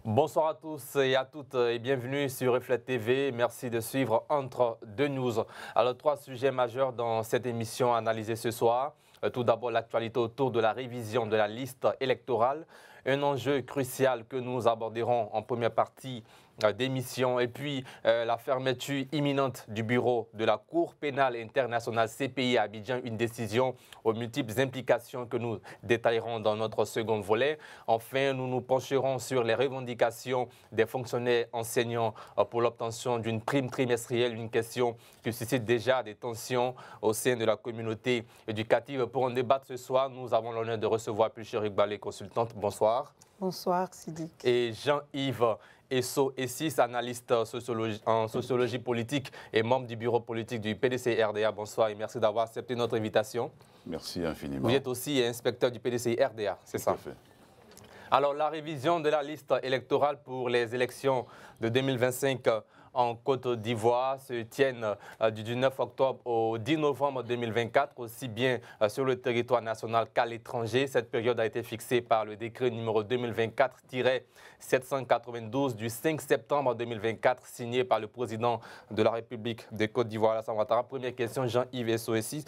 Bonsoir à tous et à toutes et bienvenue sur Reflet TV. Merci de suivre Entre deux News. Alors, trois sujets majeurs dans cette émission analysée ce soir. Tout d'abord, l'actualité autour de la révision de la liste électorale. Un enjeu crucial que nous aborderons en première partie d'émission. Et puis, la fermeture imminente du bureau de la Cour pénale internationale CPI à Abidjan, une décision aux multiples implications que nous détaillerons dans notre second volet. Enfin, nous nous pencherons sur les revendications des fonctionnaires enseignants pour l'obtention d'une prime trimestrielle, une question qui suscite déjà des tensions au sein de la communauté éducative. Pour en débattre ce soir, nous avons l'honneur de recevoir Pulchérie Balé, consultante. Bonsoir. Bonsoir, Sidik. Et Jean-Yves Esso-Essis, analyste en sociologie politique et membre du bureau politique du PDCI-RDA. Bonsoir et merci d'avoir accepté notre invitation. Merci infiniment. Vous êtes aussi inspecteur du PDCI-RDA, c'est ça? Tout à fait. Alors, la révision de la liste électorale pour les élections de 2025 en Côte d'Ivoire se tiennent du 9 octobre au 10 novembre 2024, aussi bien sur le territoire national qu'à l'étranger. Cette période a été fixée par le décret numéro 2024-792 du 5 septembre 2024, signé par le président de la République de Côte d'Ivoire, Alassane Ouattara. Première question, Jean-Yves Esso-Essis.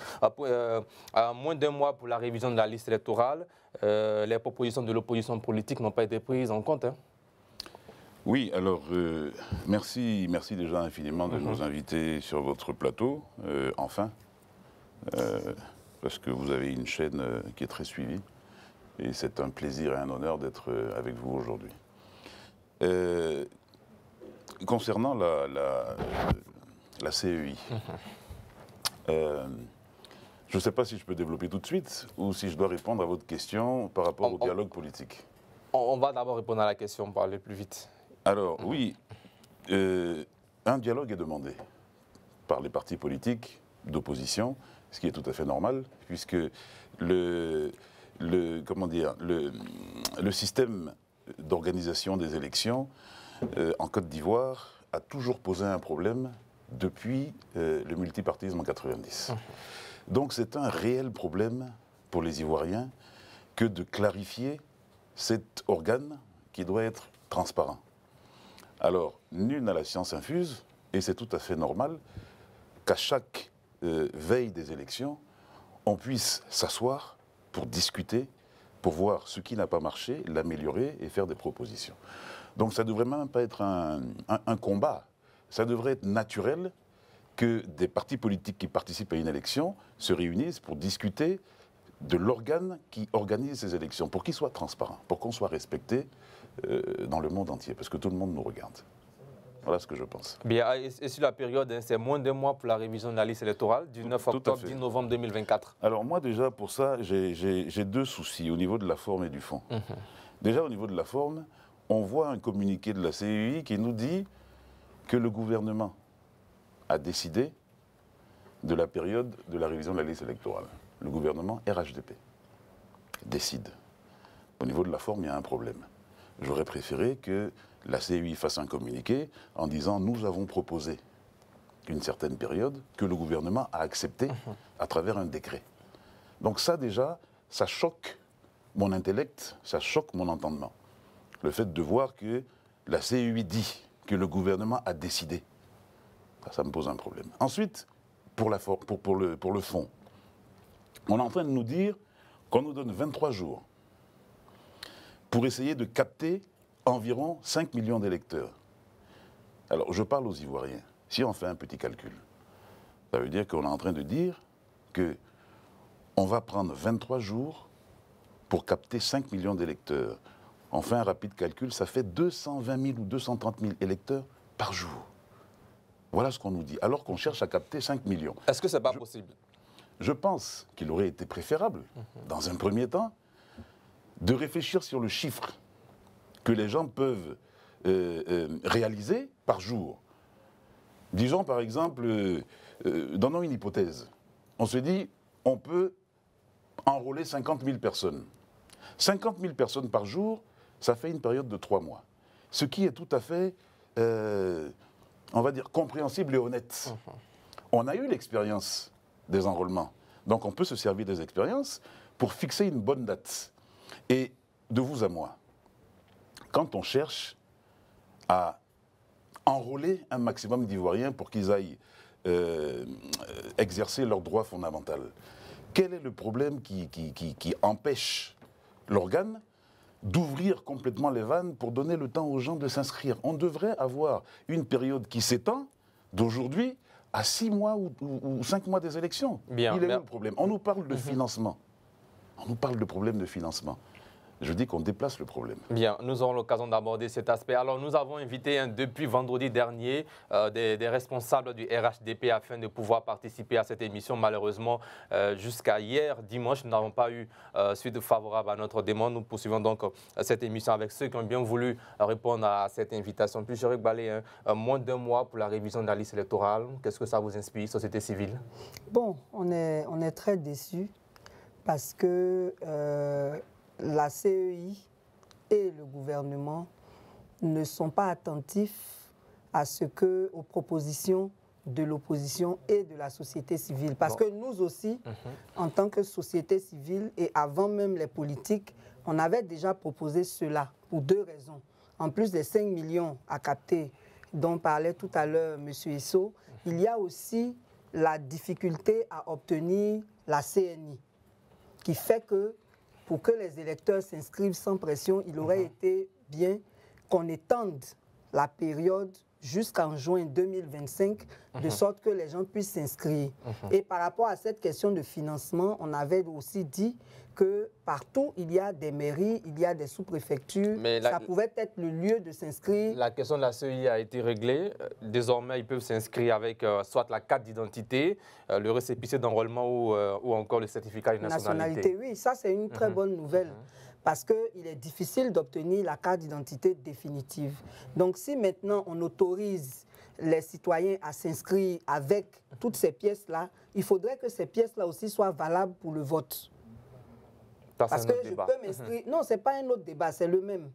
À moins d'un mois pour la révision de la liste électorale, les propositions de l'opposition politique n'ont pas été prises en compte. Oui, alors merci déjà infiniment de nous inviter sur votre plateau, enfin, parce que vous avez une chaîne qui est très suivie et c'est un plaisir et un honneur d'être avec vous aujourd'hui. Concernant la CEI, je ne sais pas si je peux développer tout de suite ou si je dois répondre à votre question par rapport au dialogue politique. On va d'abord répondre à la question pour aller plus vite. Alors, oui, un dialogue est demandé par les partis politiques d'opposition, ce qui est tout à fait normal, puisque le système d'organisation des élections en Côte d'Ivoire a toujours posé un problème depuis le multipartisme en 90. Donc c'est un réel problème pour les Ivoiriens que de clarifier cet organe qui doit être transparent. Alors, nul n'a la science infuse, et c'est tout à fait normal qu'à chaque veille des élections, on puisse s'asseoir pour discuter, pour voir ce qui n'a pas marché, l'améliorer et faire des propositions. Donc ça ne devrait même pas être un combat, ça devrait être naturel que des partis politiques qui participent à une élection se réunissent pour discuter de l'organe qui organise ces élections, pour qu'il soit transparent, pour qu'on soit respecté dans le monde entier, parce que tout le monde nous regarde. Voilà ce que je pense. Bien, et sur la période, c'est moins d'un mois pour la révision de la liste électorale, du 9 octobre, 10 novembre 2024. Alors moi déjà, pour ça, j'ai deux soucis au niveau de la forme et du fond. Déjà au niveau de la forme, on voit un communiqué de la CEI qui nous dit que le gouvernement a décidé de la période de la révision de la liste électorale. Le gouvernement RHDP décide. Au niveau de la forme, il y a un problème. J'aurais préféré que la CEI fasse un communiqué en disant « nous avons proposé une certaine période que le gouvernement a accepté à travers un décret ». Donc ça déjà, ça choque mon intellect, ça choque mon entendement. Le fait de voir que la CEI dit que le gouvernement a décidé, ça me pose un problème. Ensuite, pour le fond, on est en train de nous dire qu'on nous donne 23 jours pour essayer de capter environ 5 millions d'électeurs. Alors, je parle aux Ivoiriens. Si on fait un petit calcul, ça veut dire qu'on est en train de dire qu'on va prendre 23 jours pour capter 5 millions d'électeurs. On fait un rapide calcul, ça fait 220 000 ou 230 000 électeurs par jour. Voilà ce qu'on nous dit, alors qu'on cherche à capter 5 millions. Est-ce que ce n'est pas possible? Je pense qu'il aurait été préférable, dans un premier temps, de réfléchir sur le chiffre que les gens peuvent réaliser par jour. Disons par exemple, donnons une hypothèse. On se dit, on peut enrôler 50 000 personnes. 50 000 personnes par jour, ça fait une période de 3 mois. Ce qui est tout à fait, on va dire, compréhensible et honnête. On a eu l'expérience des enrôlements. Donc on peut se servir des expériences pour fixer une bonne date. Et de vous à moi, quand on cherche à enrôler un maximum d'Ivoiriens pour qu'ils aillent exercer leurs droits fondamentaux. Quel est le problème qui empêche l'organe d'ouvrir complètement les vannes pour donner le temps aux gens de s'inscrire? On devrait avoir une période qui s'étend d'aujourd'hui à 6 mois ou 5 mois des élections. Bien, il est où le problème? On nous parle de financement. On nous parle de problème de financement. Je dis qu'on déplace le problème. Bien, nous aurons l'occasion d'aborder cet aspect. Alors, nous avons invité depuis vendredi dernier des responsables du RHDP afin de pouvoir participer à cette émission. Malheureusement, jusqu'à hier, dimanche, nous n'avons pas eu suite favorable à notre demande. Nous poursuivons donc cette émission avec ceux qui ont bien voulu répondre à cette invitation. Puis, Chéric Balé, moins d'1 mois pour la révision de la liste électorale. Qu'est-ce que ça vous inspire, société civile? Bon, on est très déçus parce que la CEI et le gouvernement ne sont pas attentifs aux propositions de l'opposition et de la société civile. Parce que nous aussi, en tant que société civile et avant même les politiques, on avait déjà proposé cela pour 2 raisons. En plus des 5 millions à capter dont parlait tout à l'heure M. Isso, il y a aussi la difficulté à obtenir la CNI, qui fait que pour que les électeurs s'inscrivent sans pression, il aurait été bien qu'on étende la période jusqu'en juin 2025, de sorte que les gens puissent s'inscrire. Et par rapport à cette question de financement, on avait aussi dit que partout, il y a des mairies, il y a des sous-préfectures, ça pouvait être le lieu de s'inscrire. La question de la CEI a été réglée. Désormais, ils peuvent s'inscrire avec soit la carte d'identité, le récépissé d'enrôlement ou encore le certificat de nationalité. Oui, ça c'est une très bonne nouvelle. Parce qu'il est difficile d'obtenir la carte d'identité définitive. Donc si maintenant on autorise les citoyens à s'inscrire avec toutes ces pièces-là, il faudrait que ces pièces-là aussi soient valables pour le vote. Parce que je peux m'inscrire... Non, ce n'est pas un autre débat, c'est le même.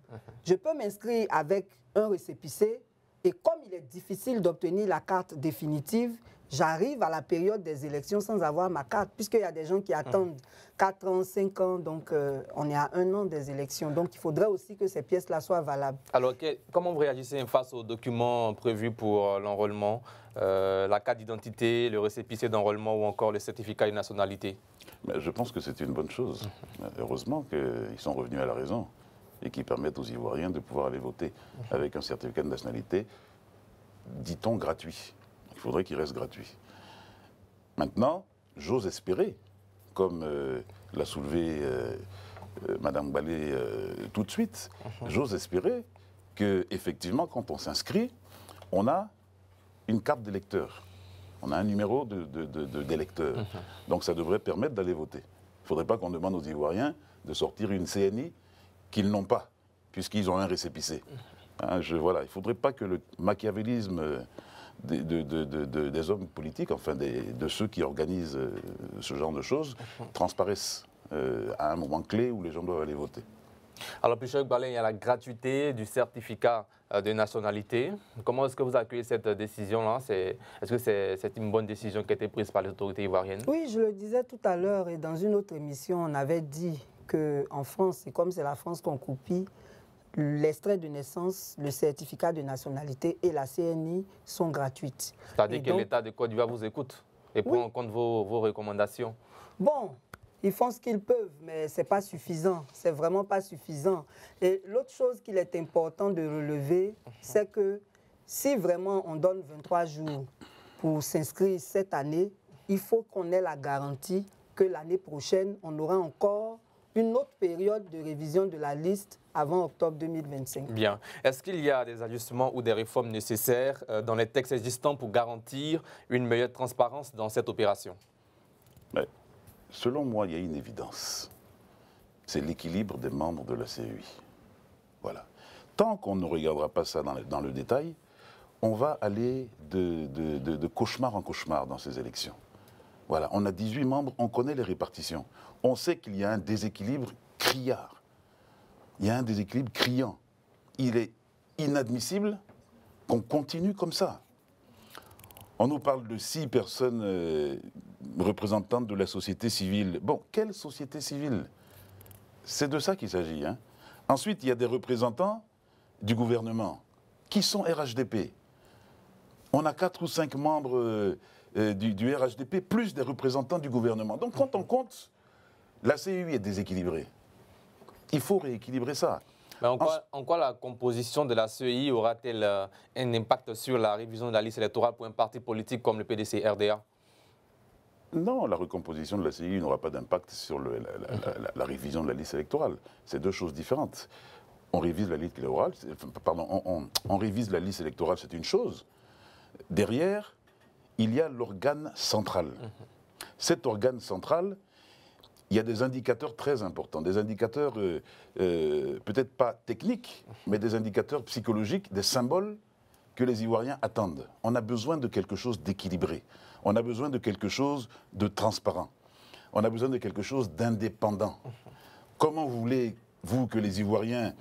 Je peux m'inscrire avec un récépissé et comme il est difficile d'obtenir la carte définitive, j'arrive à la période des élections sans avoir ma carte, puisqu'il y a des gens qui attendent 4 ans, 5 ans, donc on est à 1 an des élections. Donc il faudrait aussi que ces pièces-là soient valables. Alors, comment vous réagissez face aux documents prévus pour l'enrôlement, la carte d'identité, le récépissé d'enrôlement ou encore le certificat de nationalité? Mais je pense que c'est une bonne chose. Heureusement qu'ils sont revenus à la raison et qu'ils permettent aux Ivoiriens de pouvoir aller voter avec un certificat de nationalité, dit-on, gratuit. Il faudrait qu'il reste gratuit. Maintenant, j'ose espérer, comme l'a soulevé Mme Balé tout de suite, j'ose espérer qu'effectivement, quand on s'inscrit, on a une carte d'électeur. On a un numéro d'électeur. Donc ça devrait permettre d'aller voter. Il ne faudrait pas qu'on demande aux Ivoiriens de sortir une CNI qu'ils n'ont pas, puisqu'ils ont un récépissé. Hein, voilà. Il ne faudrait pas que le machiavélisme des hommes politiques, enfin de ceux qui organisent ce genre de choses, transparaissent à un moment clé où les gens doivent aller voter. Alors, puis, Chéric Balé, il y a la gratuité du certificat de nationalité. Comment est-ce que vous accueillez cette décision-là? Est-ce que c'est une bonne décision qui a été prise par les autorités ivoiriennes? Oui, je le disais tout à l'heure et dans une autre émission, on avait dit qu'en France, et comme c'est la France qu'on copie, l'extrait de naissance, le certificat de nationalité et la CNI sont gratuites. C'est-à-dire que l'État de Côte d'Ivoire vous écoute et prend en compte vos recommandations? Bon, ils font ce qu'ils peuvent, mais ce n'est pas suffisant. C'est vraiment pas suffisant. Et l'autre chose qu'il est important de relever, c'est que si vraiment on donne 23 jours pour s'inscrire cette année, il faut qu'on ait la garantie que l'année prochaine, on aura encore une autre période de révision de la liste avant octobre 2025. Bien. Est-ce qu'il y a des ajustements ou des réformes nécessaires dans les textes existants pour garantir une meilleure transparence dans cette opération? Mais, selon moi, il y a une évidence. C'est l'équilibre des membres de la CEI. Voilà. Tant qu'on ne regardera pas ça dans le détail, on va aller de cauchemar en cauchemar dans ces élections. Voilà, on a 18 membres, on connaît les répartitions. On sait qu'il y a un déséquilibre criard. Il y a un déséquilibre criant. Il est inadmissible qu'on continue comme ça. On nous parle de 6 personnes représentantes de la société civile. Bon, quelle société civile? C'est de ça qu'il s'agit. Hein. Ensuite, il y a des représentants du gouvernement qui sont RHDP. On a 4 ou 5 membres du RHDP, plus des représentants du gouvernement. Donc quand on compte, la CEI est déséquilibrée. Il faut rééquilibrer ça. Mais en quoi la composition de la CEI aura-t-elle un impact sur la révision de la liste électorale pour un parti politique comme le PDC-RDA? Non, la recomposition de la CEI n'aura pas d'impact sur la révision de la liste électorale. C'est deux choses différentes. On révise la liste électorale, on révise la liste électorale, c'est une chose. Derrière, il y a l'organe central. Cet organe central, il y a des indicateurs très importants, des indicateurs peut-être pas techniques, mais des indicateurs psychologiques, des symboles que les Ivoiriens attendent. On a besoin de quelque chose d'équilibré. On a besoin de quelque chose de transparent. On a besoin de quelque chose d'indépendant. Comment voulez-vous que les Ivoiriens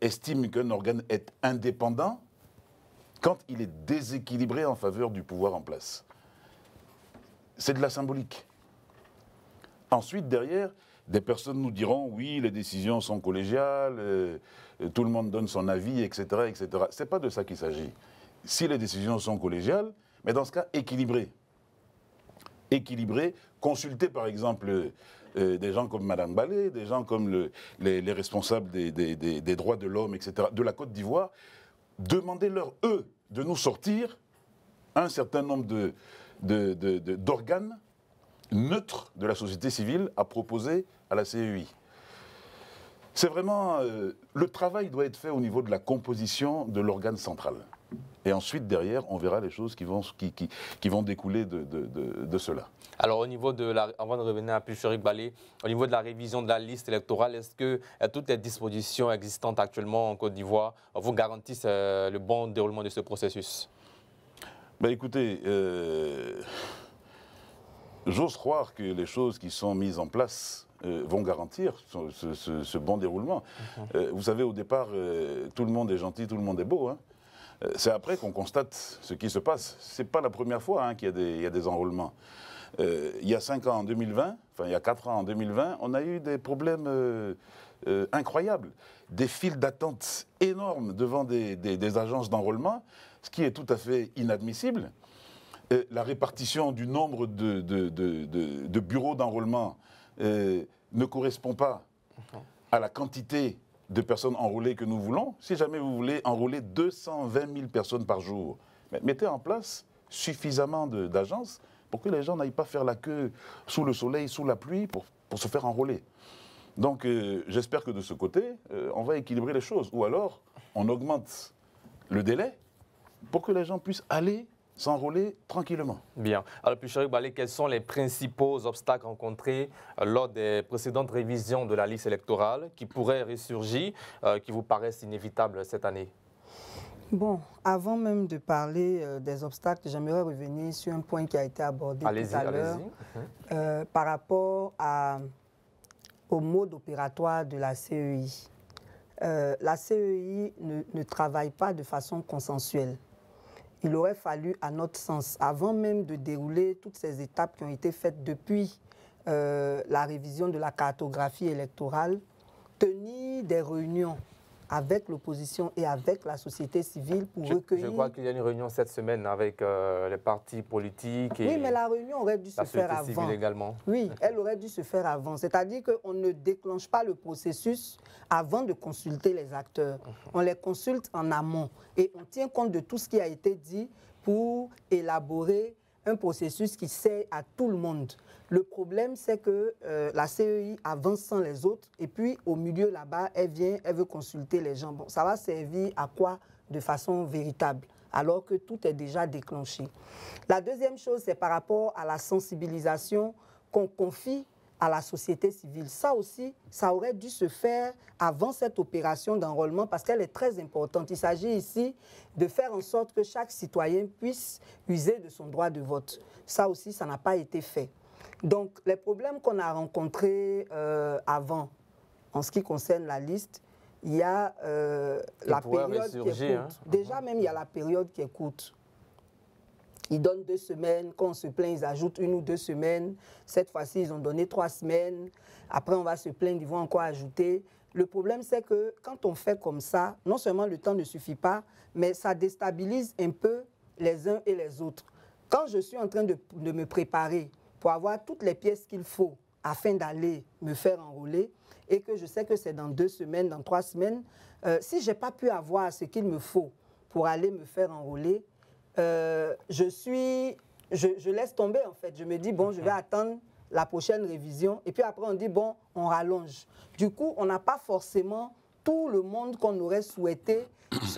estiment qu'un organe est indépendant quand il est déséquilibré en faveur du pouvoir en place? C'est de la symbolique. Ensuite, derrière, des personnes nous diront « oui, les décisions sont collégiales, tout le monde donne son avis, etc. etc. » Ce n'est pas de ça qu'il s'agit. Si les décisions sont collégiales, mais dans ce cas, équilibrées. Équilibrées, consulter par exemple des gens comme Mme Balé, des gens comme les responsables des droits de l'homme, etc., de la Côte d'Ivoire, demandez-leur, eux, de nous sortir un certain nombre d'organes neutres de la société civile à proposer à la CEI. C'est vraiment... le travail doit être fait au niveau de la composition de l'organe central. Et ensuite, derrière, on verra les choses qui vont découler de cela. Alors, avant de revenir à Pucherik Balé, au niveau de la révision de la liste électorale, est-ce que toutes les dispositions existantes actuellement en Côte d'Ivoire vous garantissent le bon déroulement de ce processus? Ben, écoutez, j'ose croire que les choses qui sont mises en place vont garantir ce bon déroulement. Vous savez, au départ, tout le monde est gentil, tout le monde est beau, hein. C'est après qu'on constate ce qui se passe. Ce n'est pas la première fois qu'il y a des enrôlements. Il y a 5 ans en 2020, enfin il y a 4 ans en 2020, on a eu des problèmes incroyables. Des files d'attente énormes devant des agences d'enrôlement, ce qui est tout à fait inadmissible. La répartition du nombre de bureaux d'enrôlement ne correspond pas à la quantité de personnes enrôlées que nous voulons. Si jamais vous voulez enrôler 220 000 personnes par jour, mettez en place suffisamment d'agences pour que les gens n'aillent pas faire la queue sous le soleil, sous la pluie, pour se faire enrôler. Donc j'espère que de ce côté, on va équilibrer les choses. Ou alors, on augmente le délai pour que les gens puissent aller s'enrôler tranquillement. Bien. Alors, Pucherik Balé, quels sont les principaux obstacles rencontrés lors des précédentes révisions de la liste électorale qui pourraient ressurgir, qui vous paraissent inévitables cette année? Bon, avant même de parler des obstacles, j'aimerais revenir sur un point qui a été abordé tout à l'heure par rapport au mode opératoire de la CEI. La CEI ne travaille pas de façon consensuelle. Il aurait fallu, à notre sens, avant même de dérouler toutes ces étapes qui ont été faites depuis la révision de la cartographie électorale, tenir des réunions avec l'opposition et avec la société civile pour recueillir... Je crois qu'il y a une réunion cette semaine avec les partis politiques et... Oui, mais la réunion aurait dû se faire avant. La société civile également. Oui, elle aurait dû se faire avant. C'est-à-dire qu'on ne déclenche pas le processus avant de consulter les acteurs. On les consulte en amont et on tient compte de tout ce qui a été dit pour élaborer un processus qui sert à tout le monde. Le problème, c'est que la CEI avance sans les autres et puis au milieu là-bas, elle vient, elle veut consulter les gens. Bon, ça va servir à quoi de façon véritable alors que tout est déjà déclenché. La deuxième chose, c'est par rapport à la sensibilisation qu'on confie à la société civile. Ça aussi, ça aurait dû se faire avant cette opération d'enrôlement parce qu'elle est très importante. Il s'agit ici de faire en sorte que chaque citoyen puisse user de son droit de vote. Ça aussi, ça n'a pas été fait. Donc, les problèmes qu'on a rencontrés avant, en ce qui concerne la liste, il y a la période qui est courte. Déjà, même, il y a la période qui est courte. Ils donnent 2 semaines. Quand on se plaint, ils ajoutent 1 ou 2 semaines. Cette fois-ci, ils ont donné 3 semaines. Après, on va se plaindre, ils vont encore ajouter. Le problème, c'est que quand on fait comme ça, non seulement le temps ne suffit pas, mais ça déstabilise un peu les uns et les autres. Quand je suis en train de me préparer pour avoir toutes les pièces qu'il faut afin d'aller me faire enrôler, et que je sais que c'est dans 2 semaines, dans 3 semaines, si je n'ai pas pu avoir ce qu'il me faut pour aller me faire enrôler, je laisse tomber en fait. Je me dis, bon, je vais attendre la prochaine révision. Et puis après, on dit, bon, on rallonge. Du coup, on n'a pas forcément tout le monde qu'on aurait souhaité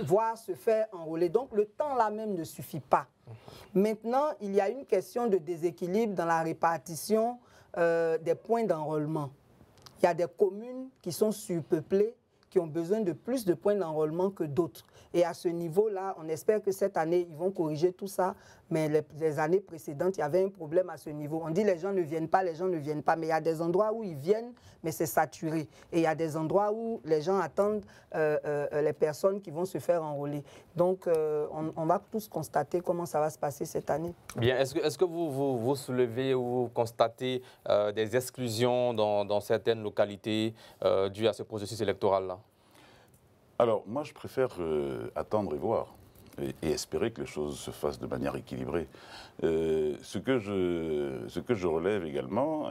voir se faire enrôler. Donc, le temps là même ne suffit pas. Maintenant, il y a une question de déséquilibre dans la répartition des points d'enrôlement. Il y a des communes qui sont surpeuplées, qui ont besoin de plus de points d'enrôlement que d'autres. Et à ce niveau-là, on espère que cette année, ils vont corriger tout ça. Mais les années précédentes, il y avait un problème à ce niveau. On dit les gens ne viennent pas, les gens ne viennent pas. Mais il y a des endroits où ils viennent, mais c'est saturé. Et il y a des endroits où les gens attendent les personnes qui vont se faire enrôler. Donc, on va tous constater comment ça va se passer cette année. Bien, est-ce que vous soulevez ou constatez des exclusions dans certaines localités dues à ce processus électoral-là? Alors, moi, je préfère attendre et voir et espérer que les choses se fassent de manière équilibrée. Ce que je relève également,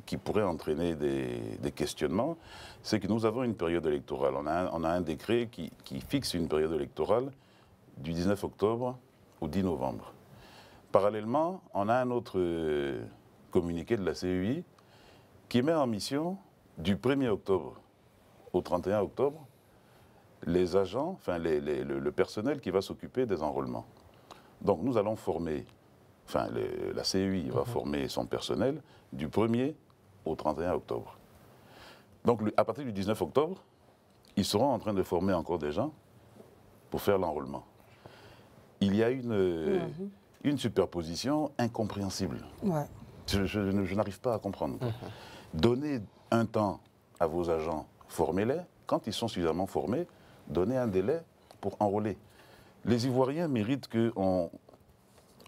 qui pourrait entraîner des questionnements, c'est que nous avons une période électorale. On a un décret qui fixe une période électorale du 19 octobre au 10 novembre. Parallèlement, on a un autre communiqué de la CEI qui met en mission du 1er octobre au 31 octobre les agents, enfin le personnel qui va s'occuper des enrôlements. Donc nous allons former, enfin la CEI va former son personnel du 1er au 31 octobre. Donc à partir du 19 octobre, ils seront en train de former encore des gens pour faire l'enrôlement. Il y a une superposition incompréhensible. Ouais. Je n'arrive pas à comprendre. Donnez un temps à vos agents, formez-les. Quand ils sont suffisamment formés, donnez un délai pour enrôler. Les Ivoiriens méritent qu'on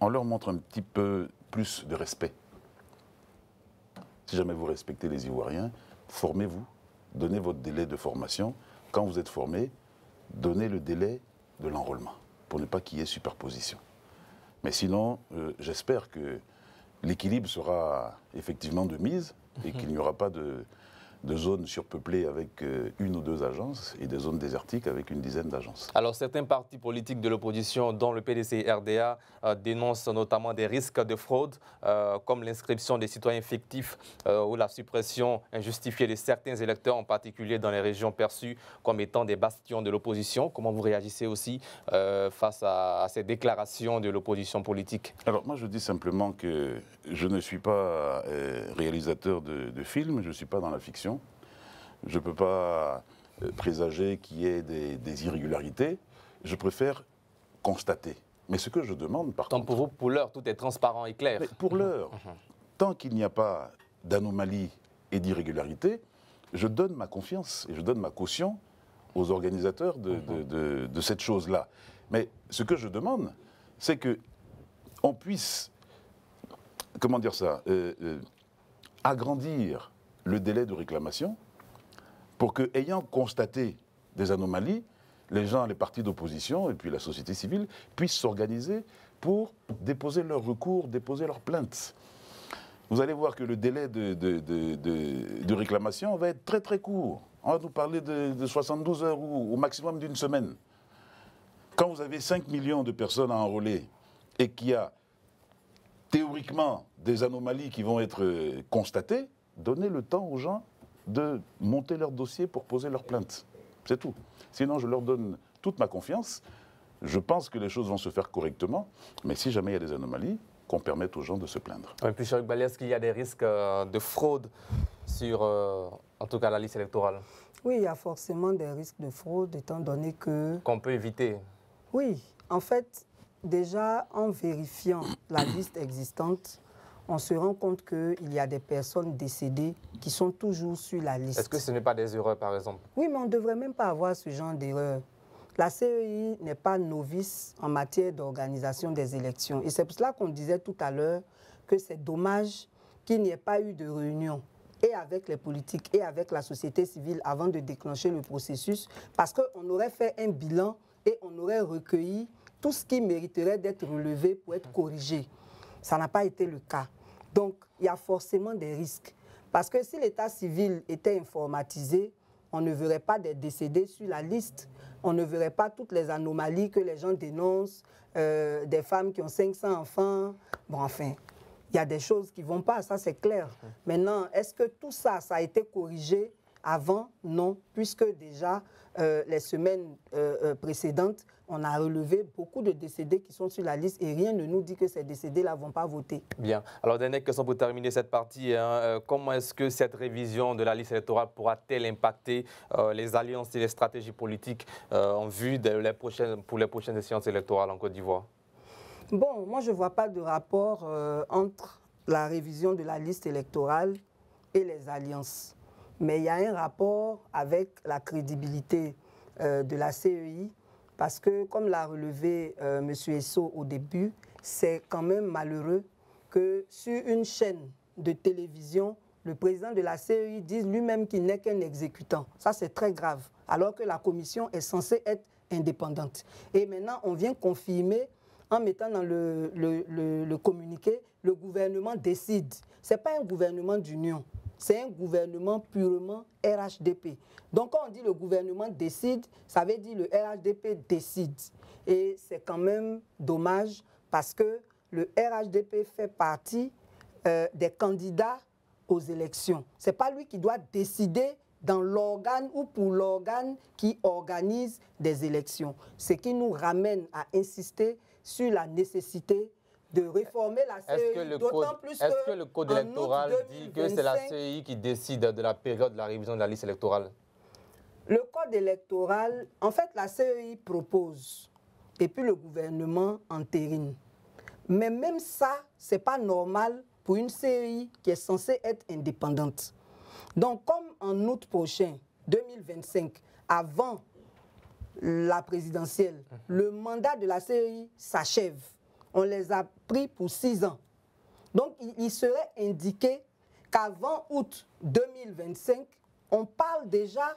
leur montre un petit peu plus de respect. Si jamais vous respectez les Ivoiriens, formez-vous, donnez votre délai de formation. Quand vous êtes formé, donnez le délai de l'enrôlement, pour ne pas qu'il y ait superposition. Mais sinon, j'espère que l'équilibre sera effectivement de mise et qu'il n'y aura pas de zones surpeuplées avec 1 ou 2 agences et des zones désertiques avec une dizaine d'agences. Alors certains partis politiques de l'opposition, dont le PDC et RDA, dénoncent notamment des risques de fraude, comme l'inscription des citoyens fictifs ou la suppression injustifiée de certains électeurs, en particulier dans les régions perçues comme étant des bastions de l'opposition. Comment vous réagissez aussi face à ces déclarations de l'opposition politique? Alors moi je dis simplement que je ne suis pas réalisateur de films, je ne suis pas dans la fiction. Je ne peux pas présager qu'il y ait des irrégularités. Je préfère constater. Mais ce que je demande, par contre... Donc pour vous, pour l'heure, tout est transparent et clair? Pour l'heure, tant qu'il n'y a pas d'anomalie et d'irrégularité, je donne ma confiance et je donne ma caution aux organisateurs de cette chose-là. Mais ce que je demande, c'est qu'on puisse, comment dire ça, agrandir le délai de réclamation pour que, ayant constaté des anomalies, les gens, les partis d'opposition et puis la société civile puissent s'organiser pour déposer leurs recours, déposer leurs plaintes. Vous allez voir que le délai de réclamation va être très très court. On va nous parler de 72 heures ou au maximum d'une semaine. Quand vous avez 5 millions de personnes à enrôler et qu'il y a théoriquement des anomalies qui vont être constatées, donnez le temps aux gens de monter leur dossier pour poser leur plainte. C'est tout. Sinon, je leur donne toute ma confiance. Je pense que les choses vont se faire correctement. Mais si jamais il y a des anomalies, qu'on permette aux gens de se plaindre. Et puis, Chéric Bali, est-ce qu'il y a des risques de fraude sur, en tout cas, la liste électorale? Oui, il y a forcément des risques de fraude, étant donné que... Qu'on peut éviter? Oui, en fait, déjà, en vérifiant la liste existante, on se rend compte qu'il y a des personnes décédées qui sont toujours sur la liste. Est-ce que ce n'est pas des erreurs, par exemple? Oui, mais on ne devrait même pas avoir ce genre d'erreur. La CEI n'est pas novice en matière d'organisation des élections. Et c'est pour cela qu'on disait tout à l'heure que c'est dommage qu'il n'y ait pas eu de réunion et avec les politiques et avec la société civile avant de déclencher le processus, parce qu'on aurait fait un bilan et on aurait recueilli tout ce qui mériterait d'être relevé pour être corrigé. Ça n'a pas été le cas. Donc, il y a forcément des risques. Parce que si l'état civil était informatisé, on ne verrait pas des décédés sur la liste. On ne verrait pas toutes les anomalies que les gens dénoncent, des femmes qui ont 500 enfants. Bon, enfin, il y a des choses qui ne vont pas, ça c'est clair. Maintenant, est-ce que tout ça, ça a été corrigé avant? Non, puisque déjà, les semaines précédentes, on a relevé beaucoup de décédés qui sont sur la liste et rien ne nous dit que ces décédés-là ne vont pas voter. Bien. Alors, dernière question pour terminer cette partie. Comment est-ce que cette révision de la liste électorale pourra-t-elle impacter les alliances et les stratégies politiques en vue pour les prochaines échéances électorales en Côte d'Ivoire? Bon, moi, je ne vois pas de rapport entre la révision de la liste électorale et les alliances. Mais il y a un rapport avec la crédibilité de la CEI, parce que, comme l'a relevé M. Esso au début, c'est quand même malheureux que sur une chaîne de télévision, le président de la CEI dise lui-même qu'il n'est qu'un exécutant. Ça, c'est très grave, alors que la commission est censée être indépendante. Et maintenant, on vient confirmer en mettant dans le communiqué, le gouvernement décide. Ce n'est pas un gouvernement d'union, c'est un gouvernement purement RHDP. Donc quand on dit le gouvernement décide, ça veut dire le RHDP décide. Et c'est quand même dommage parce que le RHDP fait partie des candidats aux élections. Ce n'est pas lui qui doit décider dans l'organe ou pour l'organe qui organise des élections. Ce qui nous ramène à insister sur la nécessité de réformer la CEI, d'autant plus que... Est-ce que le code électoral dit que c'est la CEI qui décide de la période de la révision de la liste électorale? Le code électoral, en fait, la CEI propose, et puis le gouvernement entérine. Mais même ça, ce n'est pas normal pour une CEI qui est censée être indépendante. Donc, comme en août prochain, 2025, avant la présidentielle, le mandat de la CEI s'achève. On les a pris pour 6 ans. Donc, il serait indiqué qu'avant août 2025, on parle déjà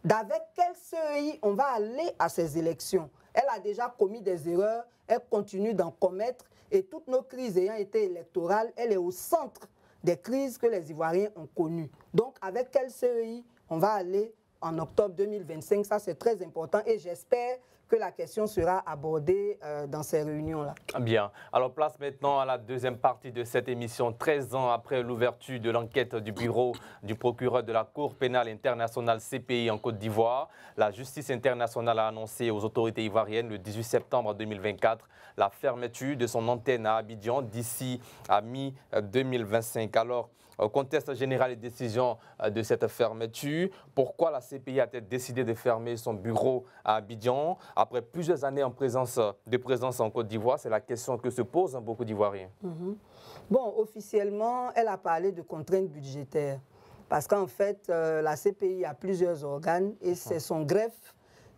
d'avec quelle CEI on va aller à ces élections. Elle a déjà commis des erreurs, elle continue d'en commettre, et toutes nos crises ayant été électorales, elle est au centre des crises que les Ivoiriens ont connues. Donc, avec quelle CEI on va aller en octobre 2025, ça c'est très important et j'espère que la question sera abordée dans ces réunions-là. Bien. Alors, place maintenant à la deuxième partie de cette émission. 13 ans après l'ouverture de l'enquête du bureau du procureur de la Cour pénale internationale CPI en Côte d'Ivoire, la justice internationale a annoncé aux autorités ivoiriennes le 18 septembre 2024 la fermeture de son antenne à Abidjan d'ici à mi-2025. Alors, contexte général et décision de cette fermeture. Pourquoi la CPI a-t-elle décidé de fermer son bureau à Abidjan après plusieurs années de présence en Côte d'Ivoire? C'est la question que se posent beaucoup d'Ivoiriens. Bon, officiellement, elle a parlé de contraintes budgétaires. Parce qu'en fait, la CPI a plusieurs organes et c'est son greffe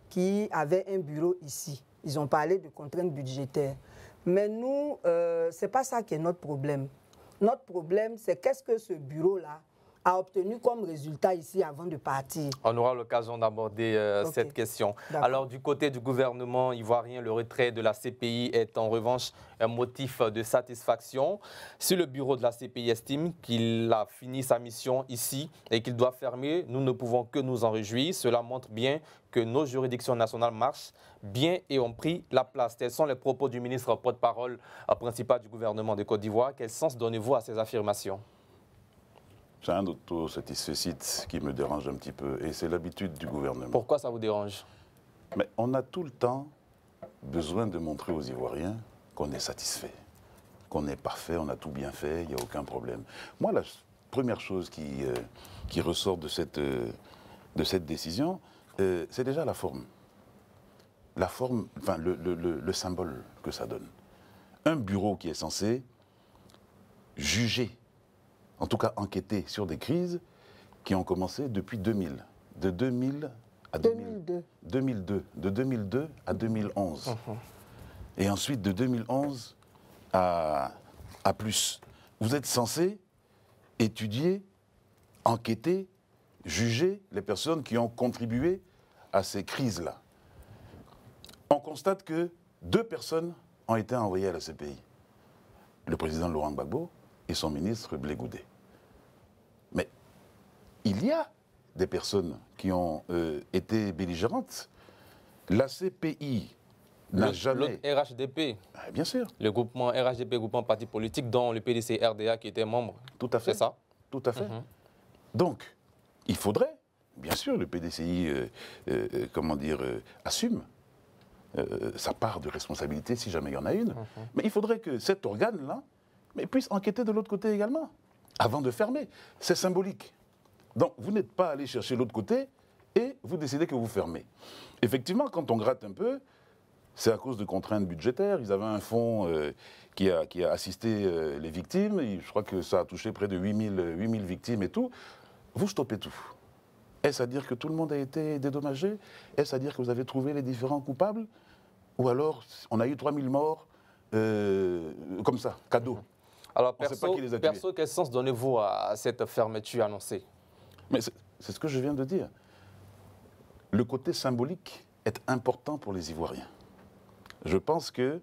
qui avait un bureau ici. Ils ont parlé de contraintes budgétaires. Mais nous, ce n'est pas ça qui est notre problème. Notre problème, c'est qu'est-ce que ce bureau-là a obtenu comme résultat ici avant de partir. On aura l'occasion d'aborder cette question. Alors, du côté du gouvernement ivoirien, le retrait de la CPI est en revanche un motif de satisfaction. Si le bureau de la CPI estime qu'il a fini sa mission ici et qu'il doit fermer, nous ne pouvons que nous en réjouir. Cela montre bien que nos juridictions nationales marchent bien et ont pris la place. Tels sont les propos du ministre porte-parole principal du gouvernement de Côte d'Ivoire. Quel sens donnez-vous à ces affirmations? C'est un auto-satisfecit qui me dérange un petit peu et c'est l'habitude du gouvernement. Pourquoi ça vous dérange? Mais on a tout le temps besoin de montrer aux Ivoiriens qu'on est satisfait, qu'on est parfait, on a tout bien fait, il n'y a aucun problème. Moi, la première chose qui ressort de cette décision, c'est déjà la forme. La forme, enfin le symbole que ça donne. Un bureau qui est censé juger, en tout cas enquêter sur des crises qui ont commencé depuis 2000. De 2000 à 2002. De 2002 à 2011. Et ensuite de 2011 à plus. Vous êtes censé étudier enquêter, juger les personnes qui ont contribué à ces crises-là. On constate que 2 personnes ont été envoyées à la CPI. Le président Laurent Gbagbo et son ministre Blé Goudé. Mais il y a des personnes qui ont été belligérantes. La CPI n'a jamais... Le RHDP. Ah, bien sûr. Le groupement RHDP, groupement parti politique, dont le PDC RDA qui était membre. Tout à fait. C'est ça? Tout à fait. Donc, il faudrait, bien sûr, le PDCI, assume sa part de responsabilité, si jamais il y en a une. Mais il faudrait que cet organe-là puisse enquêter de l'autre côté également, avant de fermer. C'est symbolique. Donc, vous n'êtes pas allé chercher l'autre côté et vous décidez que vous fermez. Effectivement, quand on gratte un peu, c'est à cause de contraintes budgétaires. Ils avaient un fonds qui a assisté les victimes. Et je crois que ça a touché près de 8000 victimes et tout. Vous stoppez tout. Est-ce à dire que tout le monde a été dédommagé? Est-ce à dire que vous avez trouvé les différents coupables? Ou alors, on a eu 3000 morts comme ça, cadeau? Alors, perso, quel sens donnez-vous à cette fermeture annoncée? Mais c'est ce que je viens de dire. Le côté symbolique est important pour les Ivoiriens. Je pense qu'ils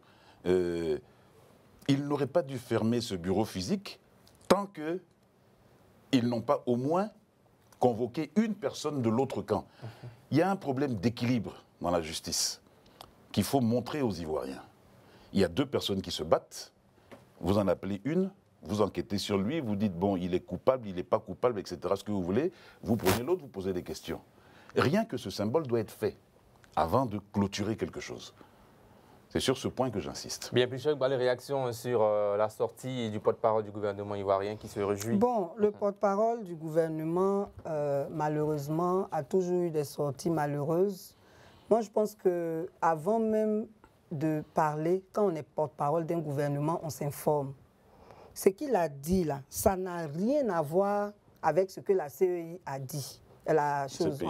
n'auraient pas dû fermer ce bureau physique tant qu'ils n'ont pas au moins convoqué une personne de l'autre camp. Il y a un problème d'équilibre dans la justice qu'il faut montrer aux Ivoiriens. Il y a 2 personnes qui se battent, vous en appelez une, vous enquêtez sur lui, vous dites, bon, il est coupable, il n'est pas coupable, etc., ce que vous voulez, vous prenez l'autre, vous posez des questions. Rien que ce symbole doit être fait avant de clôturer quelque chose. C'est sur ce point que j'insiste. Bien, puis les réactions sur la sortie du porte-parole du gouvernement ivoirien qui se réjouit. Bon, le porte-parole du gouvernement, malheureusement, a toujours eu des sorties malheureuses. Moi, je pense qu'avant même de parler, quand on est porte-parole d'un gouvernement, on s'informe. Ce qu'il a dit là, ça n'a rien à voir avec ce que la CEI a dit. La CPI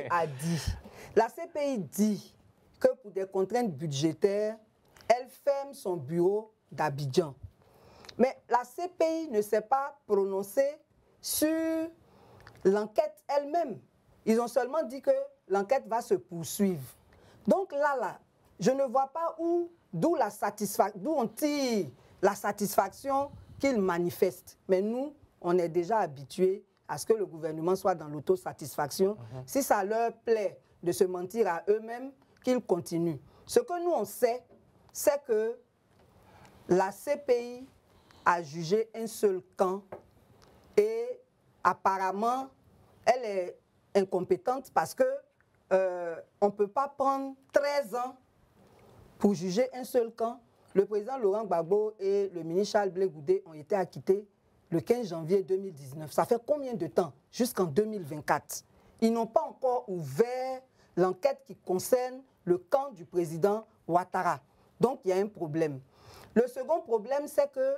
a dit. La CPI dit que pour des contraintes budgétaires, elle ferme son bureau d'Abidjan. Mais la CPI ne s'est pas prononcée sur l'enquête elle-même. Ils ont seulement dit que l'enquête va se poursuivre. Donc là, je ne vois pas d'où on tire la satisfaction qu'ils manifestent. Mais nous, on est déjà habitués à ce que le gouvernement soit dans l'autosatisfaction. Si ça leur plaît de se mentir à eux-mêmes, qu'ils continuent. Ce que nous, on sait, c'est que la CPI a jugé un seul camp et apparemment, elle est incompétente parce que on ne peut pas prendre 13 ans pour juger un seul camp. Le président Laurent Gbagbo et le ministre Charles Blé Goudé ont été acquittés le 15 janvier 2019. Ça fait combien de temps? Jusqu'en 2024. Ils n'ont pas encore ouvert l'enquête qui concerne le camp du président Ouattara. Donc, il y a un problème. Le second problème, c'est qu'il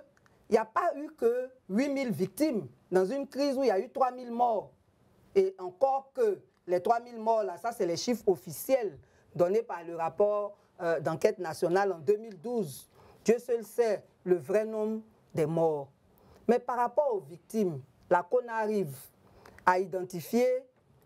n'y a pas eu que 8000 victimes dans une crise où il y a eu 3000 morts. Et encore que les 3000 morts, là, ça, c'est les chiffres officiels donnés par le rapport d'enquête nationale en 2012. Dieu seul sait le vrai nombre des morts. Mais par rapport aux victimes, la CONARIV a identifié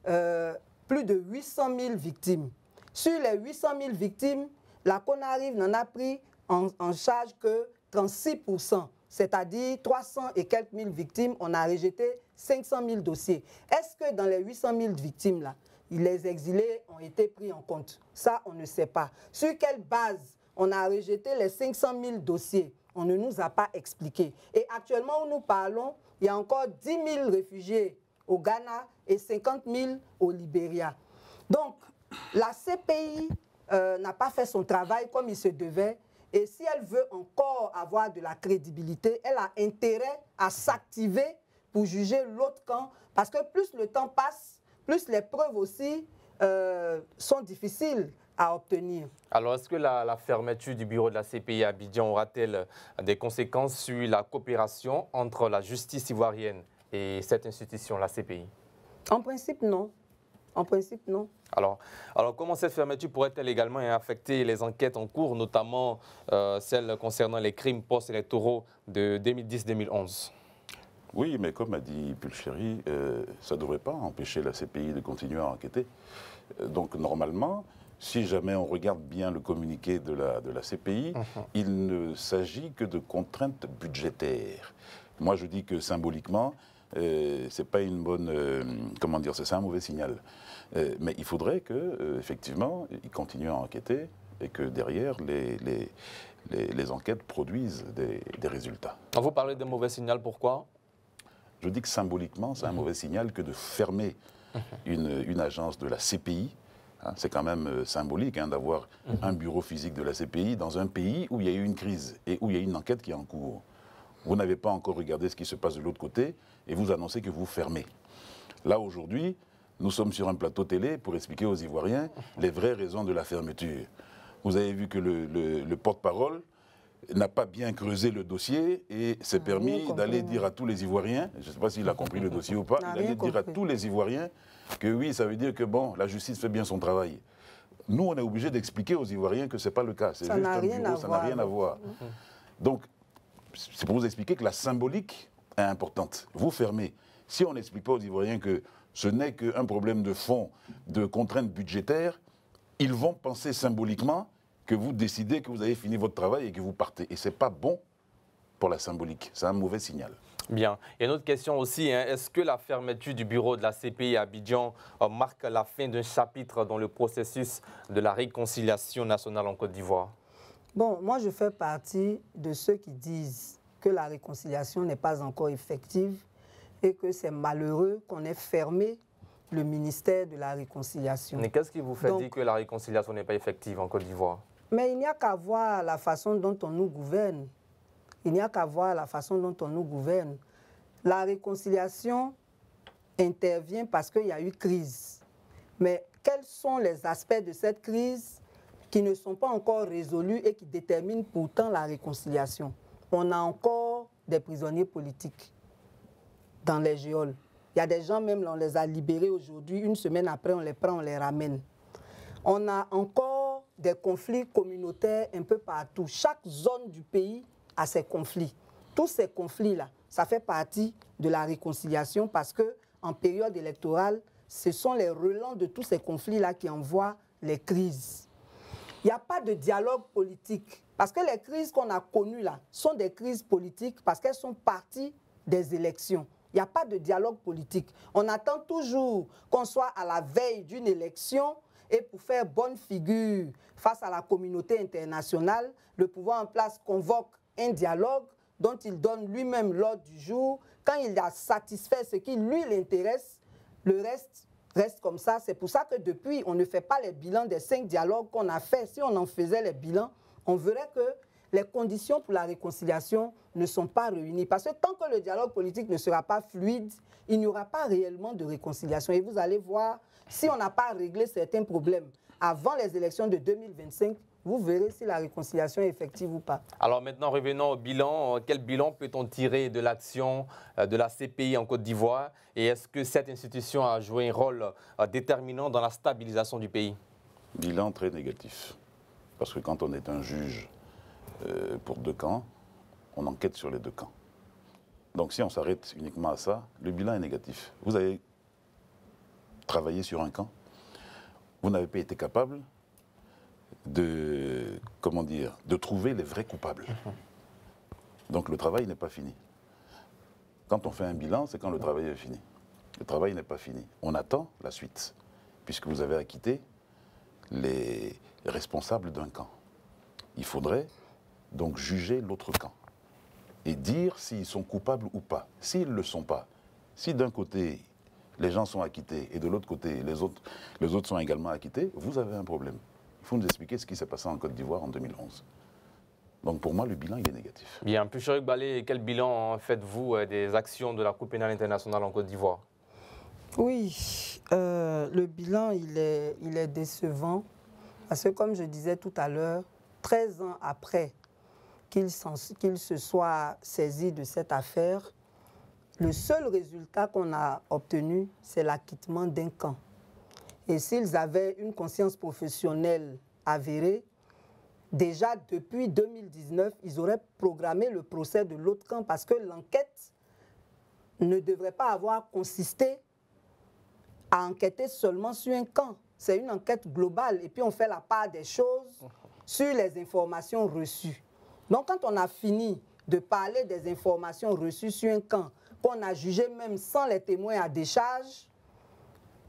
plus de 800 000 victimes. Sur les 800 000 victimes, la CONARIV n'en a pris en charge que 36%, c'est-à-dire 300 et quelques mille victimes. On a rejeté 500 000 dossiers. Est-ce que dans les 800 000 victimes-là, les exilés ont été pris en compte? Ça, on ne sait pas. Sur quelle base on a rejeté les 500 000 dossiers? On ne nous a pas expliqué. Et actuellement, où nous parlons, il y a encore 10 000 réfugiés au Ghana et 50 000 au Libéria. Donc, la CPI n'a pas fait son travail comme il se devait. Et si elle veut encore avoir de la crédibilité, elle a intérêt à s'activer pour juger l'autre camp. Parce que plus le temps passe, plus les preuves aussi sont difficiles à obtenir. Alors, est-ce que la fermeture du bureau de la CPI à Abidjan aura-t-elle des conséquences sur la coopération entre la justice ivoirienne et cette institution, la CPI? En principe, non. En principe, non. Alors comment cette fermeture pourrait-elle également affecter les enquêtes en cours, notamment celles concernant les crimes post-électoraux de 2010-2011? Oui, mais comme a dit Pulchéry, ça ne devrait pas empêcher la CPI de continuer à enquêter. Donc normalement, si jamais on regarde bien le communiqué de la CPI, il ne s'agit que de contraintes budgétaires. Moi, je dis que symboliquement, c'est pas une bonne, comment dire, c'est un mauvais signal. Mais il faudrait que, effectivement, ils continuent à enquêter et que derrière les enquêtes produisent des résultats. Vous parlez de mauvais signal, pourquoi? Je dis que symboliquement, c'est un mauvais signal que de fermer une agence de la CPI. Hein, c'est quand même symbolique hein, d'avoir un bureau physique de la CPI dans un pays où il y a eu une crise et où il y a une enquête qui est en cours. Vous n'avez pas encore regardé ce qui se passe de l'autre côté et vous annoncez que vous fermez. Là, aujourd'hui, nous sommes sur un plateau télé pour expliquer aux Ivoiriens les vraies raisons de la fermeture. Vous avez vu que le porte-parole n'a pas bien creusé le dossier et s'est permis d'aller dire à tous les Ivoiriens, je ne sais pas s'il a compris le dossier ou pas, il allait dire à tous les Ivoiriens que oui, ça veut dire que bon, la justice fait bien son travail. Nous, on est obligé d'expliquer aux Ivoiriens que ce n'est pas le cas. C'est juste un bureau, ça n'a rien à voir. Donc, c'est pour vous expliquer que la symbolique est importante. Vous fermez. Si on n'explique pas aux Ivoiriens que ce n'est qu'un problème de fond, de contraintes budgétaires, ils vont penser symboliquement que vous décidez que vous avez fini votre travail et que vous partez. Et ce n'est pas bon pour la symbolique. C'est un mauvais signal. Bien. Et une autre question aussi, hein, est-ce que la fermeture du bureau de la CPI à Abidjan marque la fin d'un chapitre dans le processus de la réconciliation nationale en Côte d'Ivoire? Bon, moi je fais partie de ceux qui disent que la réconciliation n'est pas encore effective et que c'est malheureux qu'on ait fermé le ministère de la Réconciliation. Mais qu'est-ce qui vous fait dire que la réconciliation n'est pas effective en Côte d'Ivoire? Mais il n'y a qu'à voir la façon dont on nous gouverne. Il n'y a qu'à voir la façon dont on nous gouverne. La réconciliation intervient parce qu'il y a eu crise. Mais quels sont les aspects de cette crise qui ne sont pas encore résolus et qui déterminent pourtant la réconciliation? On a encore des prisonniers politiques dans les geôles. Il y a des gens, même, on les a libérés aujourd'hui. Une semaine après, on les prend, on les ramène. On a encore des conflits communautaires un peu partout. Chaque zone du pays a ses conflits. Tous ces conflits-là, ça fait partie de la réconciliation parce qu'en période électorale, ce sont les relents de tous ces conflits-là qui envoient les crises. Il n'y a pas de dialogue politique parce que les crises qu'on a connues là sont des crises politiques parce qu'elles sont parties des élections. Il n'y a pas de dialogue politique. On attend toujours qu'on soit à la veille d'une élection et pour faire bonne figure face à la communauté internationale, le pouvoir en place convoque un dialogue dont il donne lui-même l'ordre du jour. Quand il a satisfait ce qui lui l'intéresse, le reste reste comme ça. C'est pour ça que depuis, on ne fait pas les bilans des 5 dialogues qu'on a fait. Si on en faisait les bilans, on verrait que les conditions pour la réconciliation ne sont pas réunies. Parce que tant que le dialogue politique ne sera pas fluide, il n'y aura pas réellement de réconciliation. Et vous allez voir, si on n'a pas réglé certains problèmes avant les élections de 2025, vous verrez si la réconciliation est effective ou pas. Alors maintenant, revenons au bilan. Quel bilan peut-on tirer de l'action de la CPI en Côte d'Ivoire? Et est-ce que cette institution a joué un rôle déterminant dans la stabilisation du pays? Bilan très négatif. Parce que quand on est un juge pour 2 camps, on enquête sur les 2 camps. Donc si on s'arrête uniquement à ça, le bilan est négatif. Vous avez travaillé sur un camp, vous n'avez pas été capable de, comment dire, de trouver les vrais coupables. Donc le travail n'est pas fini. Quand on fait un bilan, c'est quand le travail est fini. Le travail n'est pas fini. On attend la suite, puisque vous avez acquitté les responsables d'un camp. Il faudrait donc juger l'autre camp et dire s'ils sont coupables ou pas. S'ils ne le sont pas, si d'un côté les gens sont acquittés et de l'autre côté les autres sont également acquittés, vous avez un problème. Il faut nous expliquer ce qui s'est passé en Côte d'Ivoire en 2011. Donc pour moi, le bilan, il est négatif. Bien, Pulchéry Gbalé, quel bilan faites-vous des actions de la Cour pénale internationale en Côte d'Ivoire? Oui, le bilan, il est décevant. Parce que comme je disais tout à l'heure, 13 ans après qu'il se soit saisi de cette affaire, le seul résultat qu'on a obtenu, c'est l'acquittement d'un camp. Et s'ils avaient une conscience professionnelle avérée, déjà depuis 2019, ils auraient programmé le procès de l'autre camp parce que l'enquête ne devrait pas avoir consisté à enquêter seulement sur un camp. C'est une enquête globale et puis on fait la part des choses sur les informations reçues. Donc quand on a fini de parler des informations reçues sur un camp, qu'on a jugé même sans les témoins à décharge,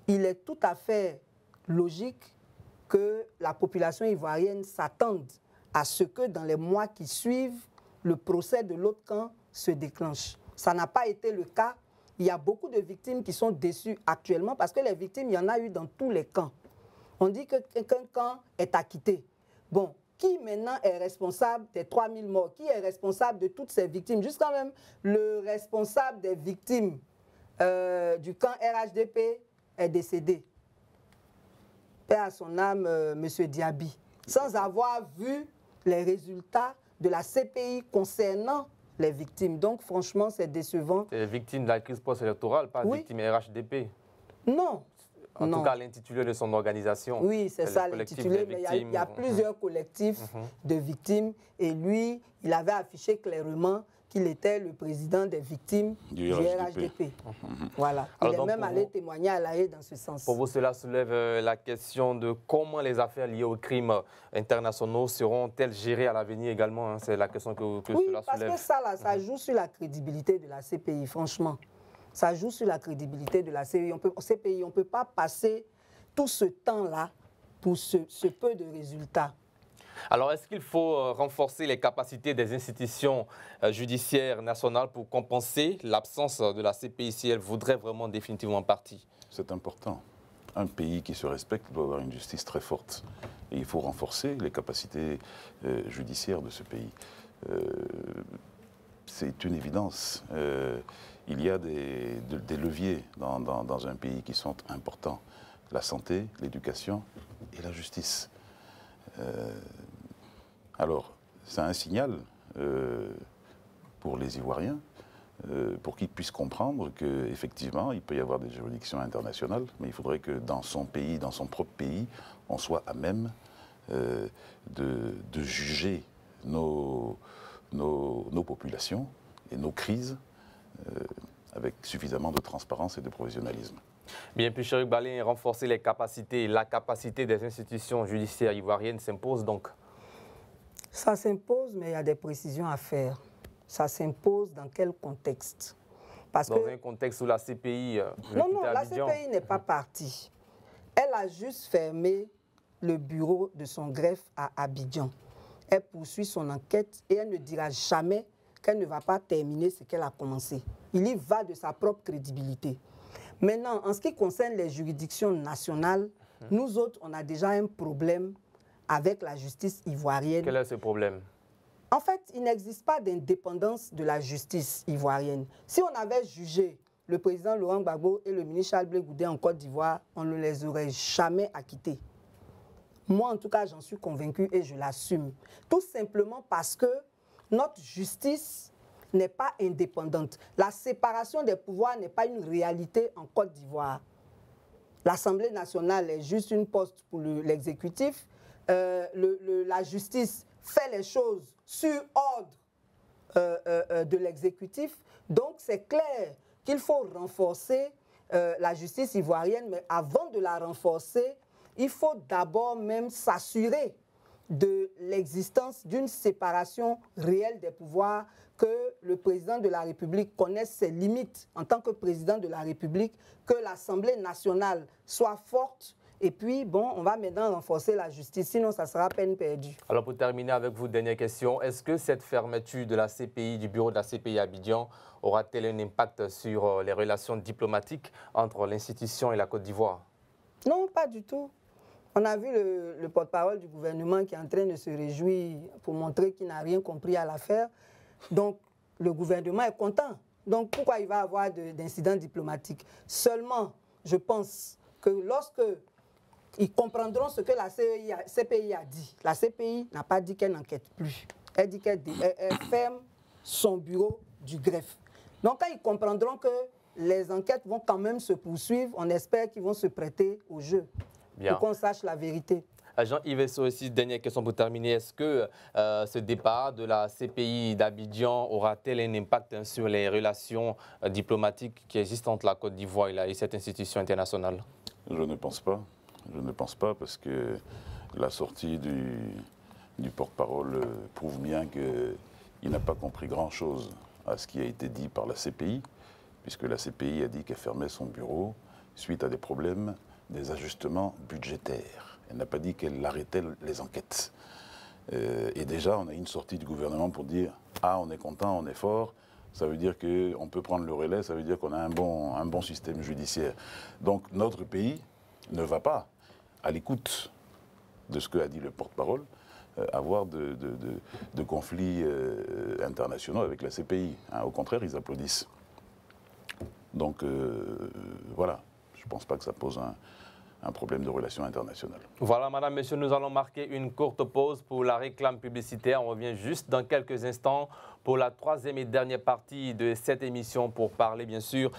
il est tout à fait logique que la population ivoirienne s'attende à ce que dans les mois qui suivent, le procès de l'autre camp se déclenche. Ça n'a pas été le cas. Il y a beaucoup de victimes qui sont déçues actuellement parce que les victimes, il y en a eu dans tous les camps. On dit qu'un camp est acquitté. Bon, qui maintenant est responsable des 3000 morts? Qui est responsable de toutes ces victimes? Jusqu'à même le responsable des victimes du camp RHDP est décédé. Paix à son âme, M. Diaby, sans avoir vu les résultats de la CPI concernant les victimes. Donc, franchement, c'est décevant. C'est victime de la crise post-électorale, pas Oui. victime RHDP. Non. En tout cas, l'intitulé de son organisation. Oui, c'est ça l'intitulé, mais il y a plusieurs collectifs de victimes. Et lui, il avait affiché clairement qu'il était le président des victimes du RHDP. Voilà. Il est même allé témoigner à l'AE dans ce sens. Pour vous, cela soulève la question de comment les affaires liées aux crimes internationaux seront-elles gérées à l'avenir également, hein? C'est la question que cela soulève. Oui, parce que ça, là, ça joue sur la crédibilité de la CPI, franchement. Ça joue sur la crédibilité de la CPI. On ne peut pas passer tout ce temps-là pour ce peu de résultats. Alors, est-ce qu'il faut renforcer les capacités des institutions judiciaires nationales pour compenser l'absence de la CPI si elle voudrait vraiment définitivement partir? C'est important. Un pays qui se respecte doit avoir une justice très forte. Et il faut renforcer les capacités judiciaires de ce pays. C'est une évidence. Il y a des leviers dans un pays qui sont importants. La santé, l'éducation et la justice. Alors, c'est un signal pour les Ivoiriens, pour qu'ils puissent comprendre qu'effectivement, il peut y avoir des juridictions internationales, mais il faudrait que dans son pays, dans son propre pays, on soit à même de juger nos populations et nos crises avec suffisamment de transparence et de professionnalisme. Bien, puis Chéric Balin, renforcer les capacités, la capacité des institutions judiciaires ivoiriennes s'impose donc? Ça s'impose, mais il y a des précisions à faire. Ça s'impose dans quel contexte? Parce dans un contexte où la CPI... non, la CPI n'est pas partie. Elle a juste fermé le bureau de son greffe à Abidjan. Elle poursuit son enquête et elle ne dira jamais qu'elle ne va pas terminer ce qu'elle a commencé. Il y va de sa propre crédibilité. Maintenant, en ce qui concerne les juridictions nationales, nous autres, on a déjà un problème avec la justice ivoirienne. Quel est ce problème? En fait, il n'existe pas d'indépendance de la justice ivoirienne. Si on avait jugé le président Laurent Gbagbo et le ministre Charles Blé Goudé en Côte d'Ivoire, on ne les aurait jamais acquittés. Moi, en tout cas, j'en suis convaincue et je l'assume. Tout simplement parce que notre justice n'est pas indépendante. La séparation des pouvoirs n'est pas une réalité en Côte d'Ivoire. L'Assemblée nationale est juste une poste pour l'exécutif. La justice fait les choses sur ordre de l'exécutif. Donc, c'est clair qu'il faut renforcer la justice ivoirienne, mais avant de la renforcer, il faut d'abord même s'assurer de l'existence d'une séparation réelle des pouvoirs, que le président de la République connaisse ses limites en tant que président de la République, que l'Assemblée nationale soit forte. Et puis, bon, on va maintenant renforcer la justice, sinon ça sera peine perdue. Alors, pour terminer avec vous, dernière question. Est-ce que cette fermeture de la CPI, du bureau de la CPI à Abidjan, aura-t-elle un impact sur les relations diplomatiques entre l'institution et la Côte d'Ivoire? Non, pas du tout. On a vu le porte-parole du gouvernement qui est en train de se réjouir pour montrer qu'il n'a rien compris à l'affaire. Donc, le gouvernement est content. Donc, pourquoi il va y avoir d'incidents diplomatiques? Seulement, je pense que lorsque ils comprendront ce que la CPI a dit. La CPI n'a pas dit qu'elle n'enquête plus. Elle dit qu'elle ferme son bureau du greffe. Donc, quand ils comprendront que les enquêtes vont quand même se poursuivre, on espère qu'ils vont se prêter au jeu. Bien. Pour qu'on sache la vérité. Jean-Yves Esso, aussi, dernière question pour terminer. Est-ce que ce départ de la CPI d'Abidjan aura-t-il un impact sur les relations diplomatiques qui existent entre la Côte d'Ivoire et cette institution internationale? Je ne pense pas. Je ne pense pas parce que la sortie du porte-parole prouve bien qu'il n'a pas compris grand-chose à ce qui a été dit par la CPI, puisque la CPI a dit qu'elle fermait son bureau suite à des problèmes, des ajustements budgétaires. Elle n'a pas dit qu'elle arrêtait les enquêtes. Et déjà, on a une sortie du gouvernement pour dire « Ah, on est content, on est fort ». Ça veut dire qu'on peut prendre le relais, ça veut dire qu'on a un bon système judiciaire. Donc notre pays ne va pas à l'écoute de ce qu'a dit le porte-parole, avoir de conflits internationaux avec la CPI. Hein. Au contraire, ils applaudissent. Donc voilà, je ne pense pas que ça pose un problème de relations internationales. Voilà, madame, monsieur, nous allons marquer une courte pause pour la réclame publicitaire. On revient juste dans quelques instants pour la troisième et dernière partie de cette émission pour parler, bien sûr,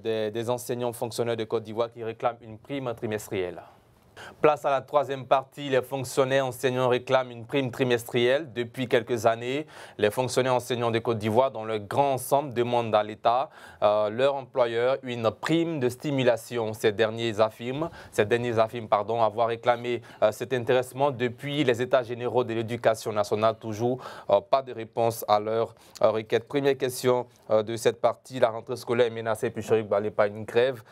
des enseignants fonctionnaires de Côte d'Ivoire qui réclament une prime trimestrielle. Place à la troisième partie, les fonctionnaires enseignants réclament une prime trimestrielle. Depuis quelques années, les fonctionnaires enseignants de Côte d'Ivoire, dans leur grand ensemble, demandent à l'État, leur employeur, une prime de stimulation. Ces derniers affirment avoir réclamé cet intéressement depuis les États généraux de l'éducation nationale. Toujours pas de réponse à leur requête. Première question de cette partie, la rentrée scolaire menacée par une grève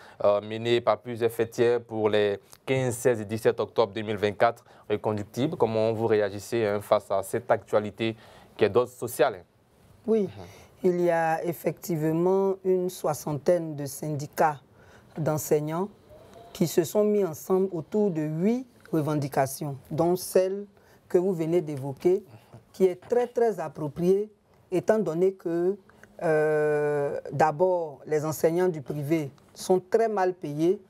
menée par plusieurs fêtières pour les 15, 16 et 17 octobre 2024 reconductible. Comment vous réagissez face à cette actualité qui est d'ordre social? Oui, il y a effectivement une soixantaine de syndicats d'enseignants qui se sont mis ensemble autour de 8 revendications, dont celle que vous venez d'évoquer, qui est très appropriée, étant donné que d'abord les enseignants du privé sont très mal payés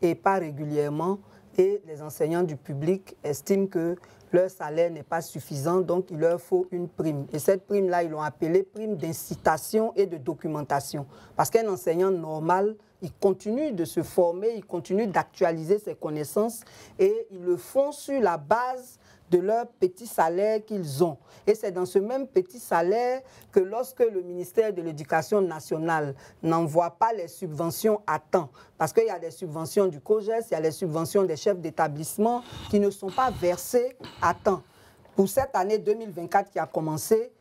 et pas régulièrement, et les enseignants du public estiment que leur salaire n'est pas suffisant, donc il leur faut une prime. Et cette prime-là, ils l'ont appelée prime d'incitation et de documentation. Parce qu'un enseignant normal, il continue de se former, il continue d'actualiser ses connaissances et ils le font sur la base de leur petit salaire qu'ils ont. Et c'est dans ce même petit salaire que lorsque le ministère de l'Éducation nationale n'envoie pas les subventions à temps, parce qu'il y a des subventions du COGES, il y a les subventions des chefs d'établissement qui ne sont pas versées à temps. Pour cette année 2024 qui a commencé,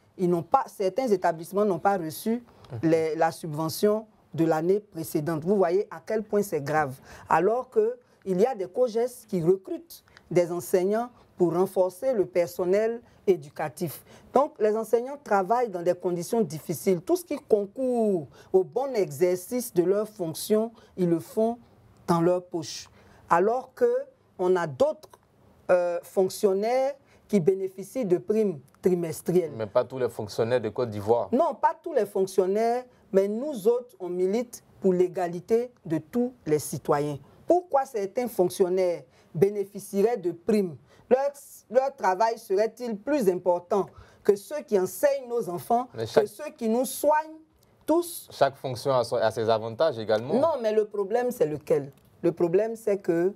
certains établissements n'ont pas reçu la subvention de l'année précédente. Vous voyez à quel point c'est grave. Alors qu'il y a des COGES qui recrutent des enseignants pour renforcer le personnel éducatif. Donc, les enseignants travaillent dans des conditions difficiles. Tout ce qui concourt au bon exercice de leurs fonctions, ils le font dans leur poche. Alors qu'on a d'autres fonctionnaires qui bénéficient de primes trimestrielles. Mais pas tous les fonctionnaires de Côte d'Ivoire. Non, pas tous les fonctionnaires, mais nous autres, on milite pour l'égalité de tous les citoyens. Pourquoi certains fonctionnaires bénéficieraient de primes? Leur travail serait-il plus important que ceux qui enseignent nos enfants, que ceux qui nous soignent tous? Chaque fonction a ses avantages également. Non, mais le problème, c'est lequel? Le problème, c'est que,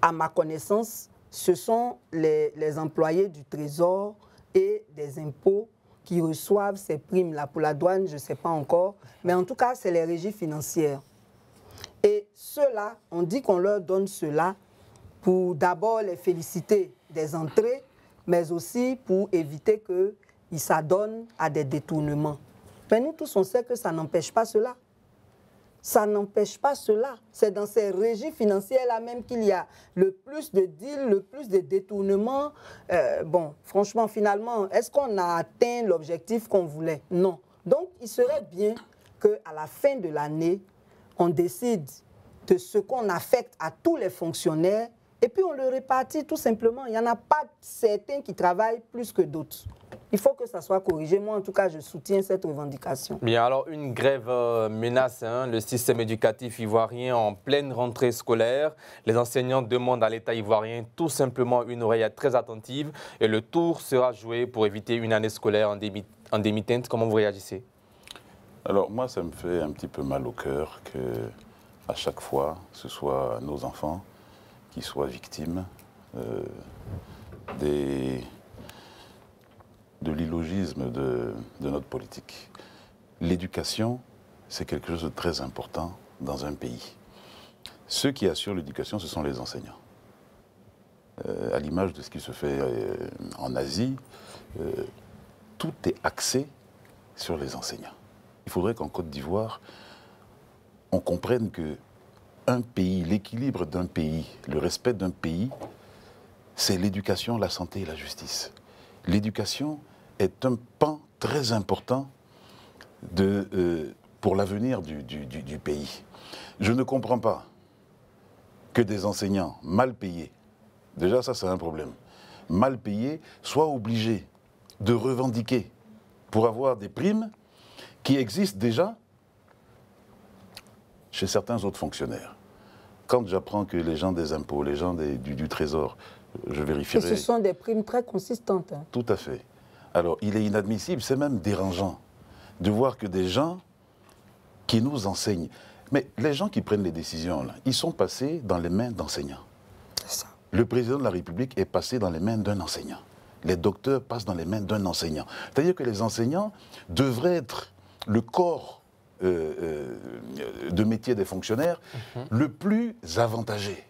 à ma connaissance, ce sont les employés du Trésor et des impôts qui reçoivent ces primes-là. Pour la douane, je ne sais pas encore, mais en tout cas, c'est les régies financières. Et ceux-là, on dit qu'on leur donne cela pour d'abord les féliciter des entrées, mais aussi pour éviter qu'ils s'adonnent à des détournements. Mais nous tous, on sait que ça n'empêche pas cela. Ça n'empêche pas cela. C'est dans ces régies financières-là même qu'il y a le plus de deals, le plus de détournements. Bon, franchement, finalement, est-ce qu'on a atteint l'objectif qu'on voulait? Non. Donc, il serait bien qu'à la fin de l'année, on décide de ce qu'on affecte à tous les fonctionnaires et puis on le répartit tout simplement. Il n'y en a pas certains qui travaillent plus que d'autres. Il faut que ça soit corrigé. Moi, en tout cas, je soutiens cette revendication. Bien, alors une grève menace le système éducatif ivoirien en pleine rentrée scolaire. Les enseignants demandent à l'État ivoirien tout simplement une oreille très attentive et le tour sera joué pour éviter une année scolaire en demi-teinte. Comment vous réagissez? Alors moi, ça me fait un petit peu mal au cœur que à chaque fois, ce soit nos enfants qui soient victimes de l'illogisme de notre politique. L'éducation, c'est quelque chose de très important dans un pays. Ceux qui assurent l'éducation, ce sont les enseignants. À l'image de ce qui se fait en Asie, tout est axé sur les enseignants. Il faudrait qu'en Côte d'Ivoire, on comprenne que un pays, l'équilibre d'un pays, le respect d'un pays, c'est l'éducation, la santé et la justice. L'éducation est un pan très important pour l'avenir du pays. Je ne comprends pas que des enseignants mal payés, déjà ça c'est un problème, mal payés, soient obligés de revendiquer pour avoir des primes qui existent déjà chez certains autres fonctionnaires. Quand j'apprends que les gens des impôts, les gens du Trésor, je vérifierai... Et ce sont des primes très consistantes. Hein. Tout à fait. Alors, il est inadmissible, c'est même dérangeant de voir que des gens qui nous enseignent... Mais les gens qui prennent les décisions, là, ils sont passés dans les mains d'enseignants. C'est ça. Le président de la République est passé dans les mains d'un enseignant. Les docteurs passent dans les mains d'un enseignant. C'est-à-dire que les enseignants devraient être le corps de métier des fonctionnaires le plus avantagé.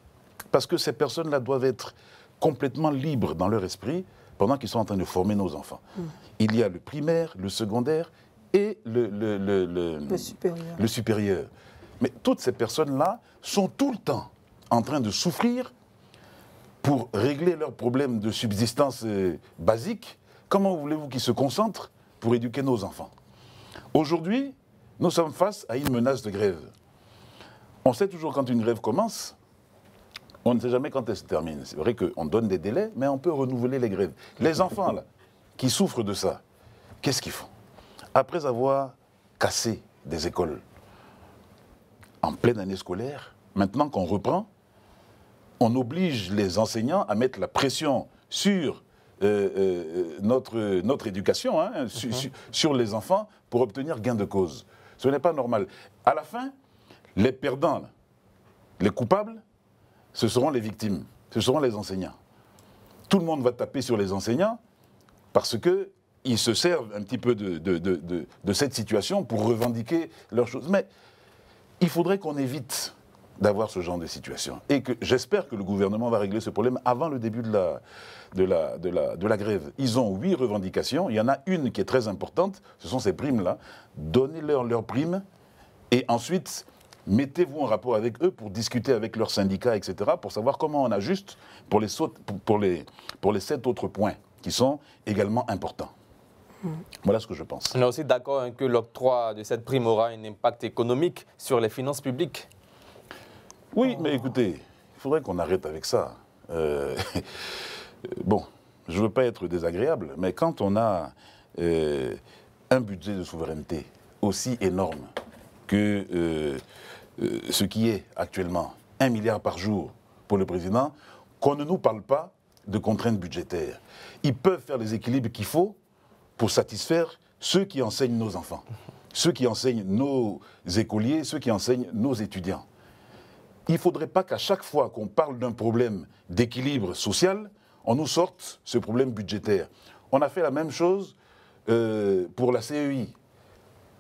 Parce que ces personnes-là doivent être complètement libres dans leur esprit pendant qu'ils sont en train de former nos enfants. Il y a le primaire, le secondaire et le supérieur. Mais toutes ces personnes-là sont tout le temps en train de souffrir pour régler leurs problèmes de subsistance basiques. Comment voulez-vous qu'ils se concentrent pour éduquer nos enfants? Aujourd'hui, nous sommes face à une menace de grève. On sait toujours quand une grève commence, on ne sait jamais quand elle se termine. C'est vrai qu'on donne des délais, mais on peut renouveler les grèves. Les enfants, là, qui souffrent de ça, qu'est-ce qu'ils font? Après avoir cassé des écoles en pleine année scolaire, maintenant qu'on reprend, on oblige les enseignants à mettre la pression sur notre éducation, hein, sur les enfants, pour obtenir gain de cause. Ce n'est pas normal. À la fin, les perdants, les coupables, ce seront les victimes, ce seront les enseignants. Tout le monde va taper sur les enseignants parce qu'ils se servent un petit peu de cette situation pour revendiquer leurs choses. Mais il faudrait qu'on évite d'avoir ce genre de situation. Et que j'espère que le gouvernement va régler ce problème avant le début de la grève. Ils ont 8 revendications. Il y en a une qui est très importante. Ce sont ces primes-là. Donnez-leur leurs primes et ensuite mettez-vous en rapport avec eux pour discuter avec leurs syndicats, etc., pour savoir comment on ajuste pour les 7 autres points qui sont également importants. Voilà ce que je pense. On est aussi d'accord que l'octroi de cette prime aura un impact économique sur les finances publiques. Oui, mais écoutez, il faudrait qu'on arrête avec ça. Bon, je ne veux pas être désagréable, mais quand on a un budget de souveraineté aussi énorme que ce qui est actuellement 1 milliard par jour pour le président, qu'on ne nous parle pas de contraintes budgétaires. Ils peuvent faire les équilibres qu'il faut pour satisfaire ceux qui enseignent nos enfants, ceux qui enseignent nos écoliers, ceux qui enseignent nos étudiants. Il ne faudrait pas qu'à chaque fois qu'on parle d'un problème d'équilibre social, on nous sorte ce problème budgétaire. On a fait la même chose pour la CEI,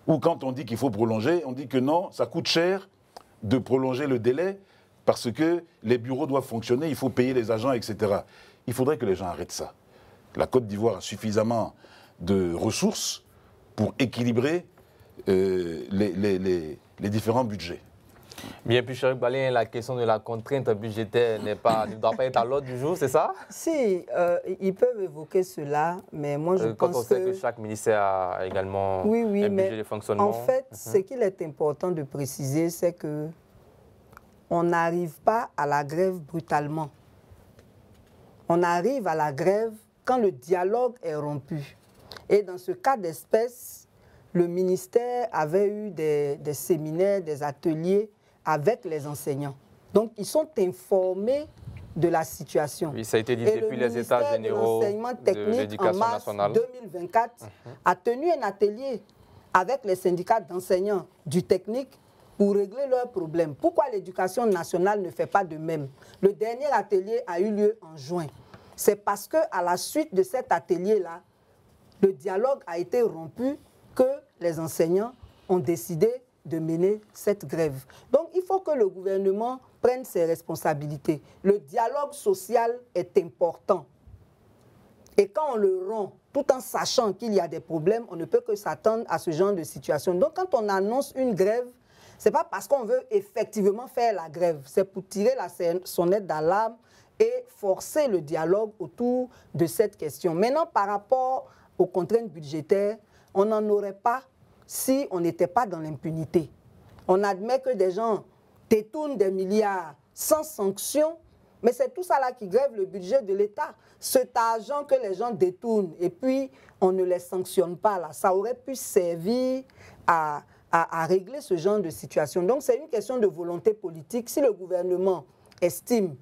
où quand on dit qu'il faut prolonger, on dit que non, ça coûte cher de prolonger le délai parce que les bureaux doivent fonctionner, il faut payer les agents, etc. Il faudrait que les gens arrêtent ça. La Côte d'Ivoire a suffisamment de ressources pour équilibrer les différents budgets. Bien, puis Chérif Balin, la question de la contrainte budgétaire ne doit pas être à l'ordre du jour, c'est ça? Si, ils peuvent évoquer cela, mais moi je pense que... Quand on sait que chaque ministère a également un budget de fonctionnement. En fait, ce qu'il est important de préciser, c'est que on n'arrive pas à la grève brutalement. On arrive à la grève quand le dialogue est rompu. Et dans ce cas d'espèce, le ministère avait eu des séminaires, des ateliers avec les enseignants. Donc, ils sont informés de la situation. Oui, ça a été dit depuis les États généraux de l'Éducation nationale. En mars 2024, a tenu un atelier avec les syndicats d'enseignants du technique pour régler leurs problèmes. Pourquoi l'éducation nationale ne fait pas de même? Le dernier atelier a eu lieu en juin. C'est parce qu'à la suite de cet atelier-là, le dialogue a été rompu que les enseignants ont décidé de mener cette grève. Donc, il faut que le gouvernement prenne ses responsabilités. Le dialogue social est important. Et quand on le rompt, tout en sachant qu'il y a des problèmes, on ne peut que s'attendre à ce genre de situation. Donc, quand on annonce une grève, ce n'est pas parce qu'on veut effectivement faire la grève. C'est pour tirer la sonnette d'alarme et forcer le dialogue autour de cette question. Maintenant, par rapport aux contraintes budgétaires, on n'en aurait pas si on n'était pas dans l'impunité. On admet que des gens détournent des milliards sans sanction, mais c'est tout ça là qui grève le budget de l'État. Cet argent que les gens détournent et puis on ne les sanctionne pas là, ça aurait pu servir à régler ce genre de situation. Donc c'est une question de volonté politique. Si le gouvernement estime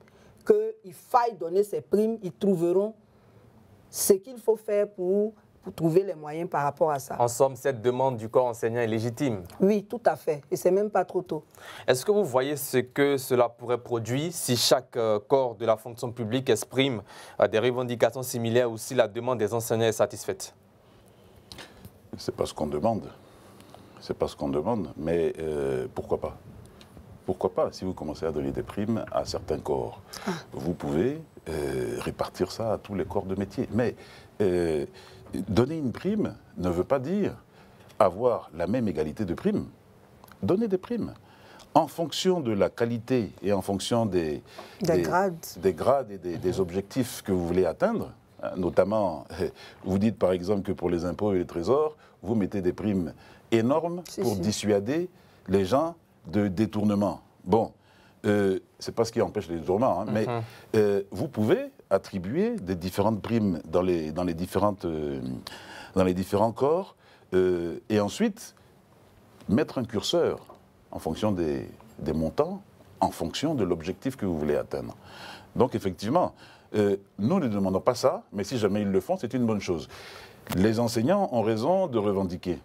qu'il faille donner ces primes, ils trouveront ce qu'il faut faire pour trouver les moyens par rapport à ça. En somme, cette demande du corps enseignant est légitime. Oui, tout à fait. Et c'est même pas trop tôt. Est-ce que vous voyez ce que cela pourrait produire si chaque corps de la fonction publique exprime des revendications similaires ou si la demande des enseignants est satisfaite? C'est pas ce qu'on demande. C'est pas ce qu'on demande. Mais pourquoi pas? Pourquoi pas? Si vous commencez à donner des primes à certains corps, vous pouvez répartir ça à tous les corps de métier. Mais donner une prime ne veut pas dire avoir la même égalité de primes. Donner des primes en fonction de la qualité et en fonction des grades et des objectifs que vous voulez atteindre. Notamment, vous dites par exemple que pour les impôts et les trésors, vous mettez des primes énormes pour dissuader les gens de détournement. Bon, c'est pas ce qui empêche les détournements, hein, mais vous pouvez attribuer des différentes primes dans les différents corps et ensuite mettre un curseur en fonction des montants, en fonction de l'objectif que vous voulez atteindre. Donc effectivement, nous ne demandons pas ça, mais si jamais ils le font, c'est une bonne chose. Les enseignants ont raison de revendiquer.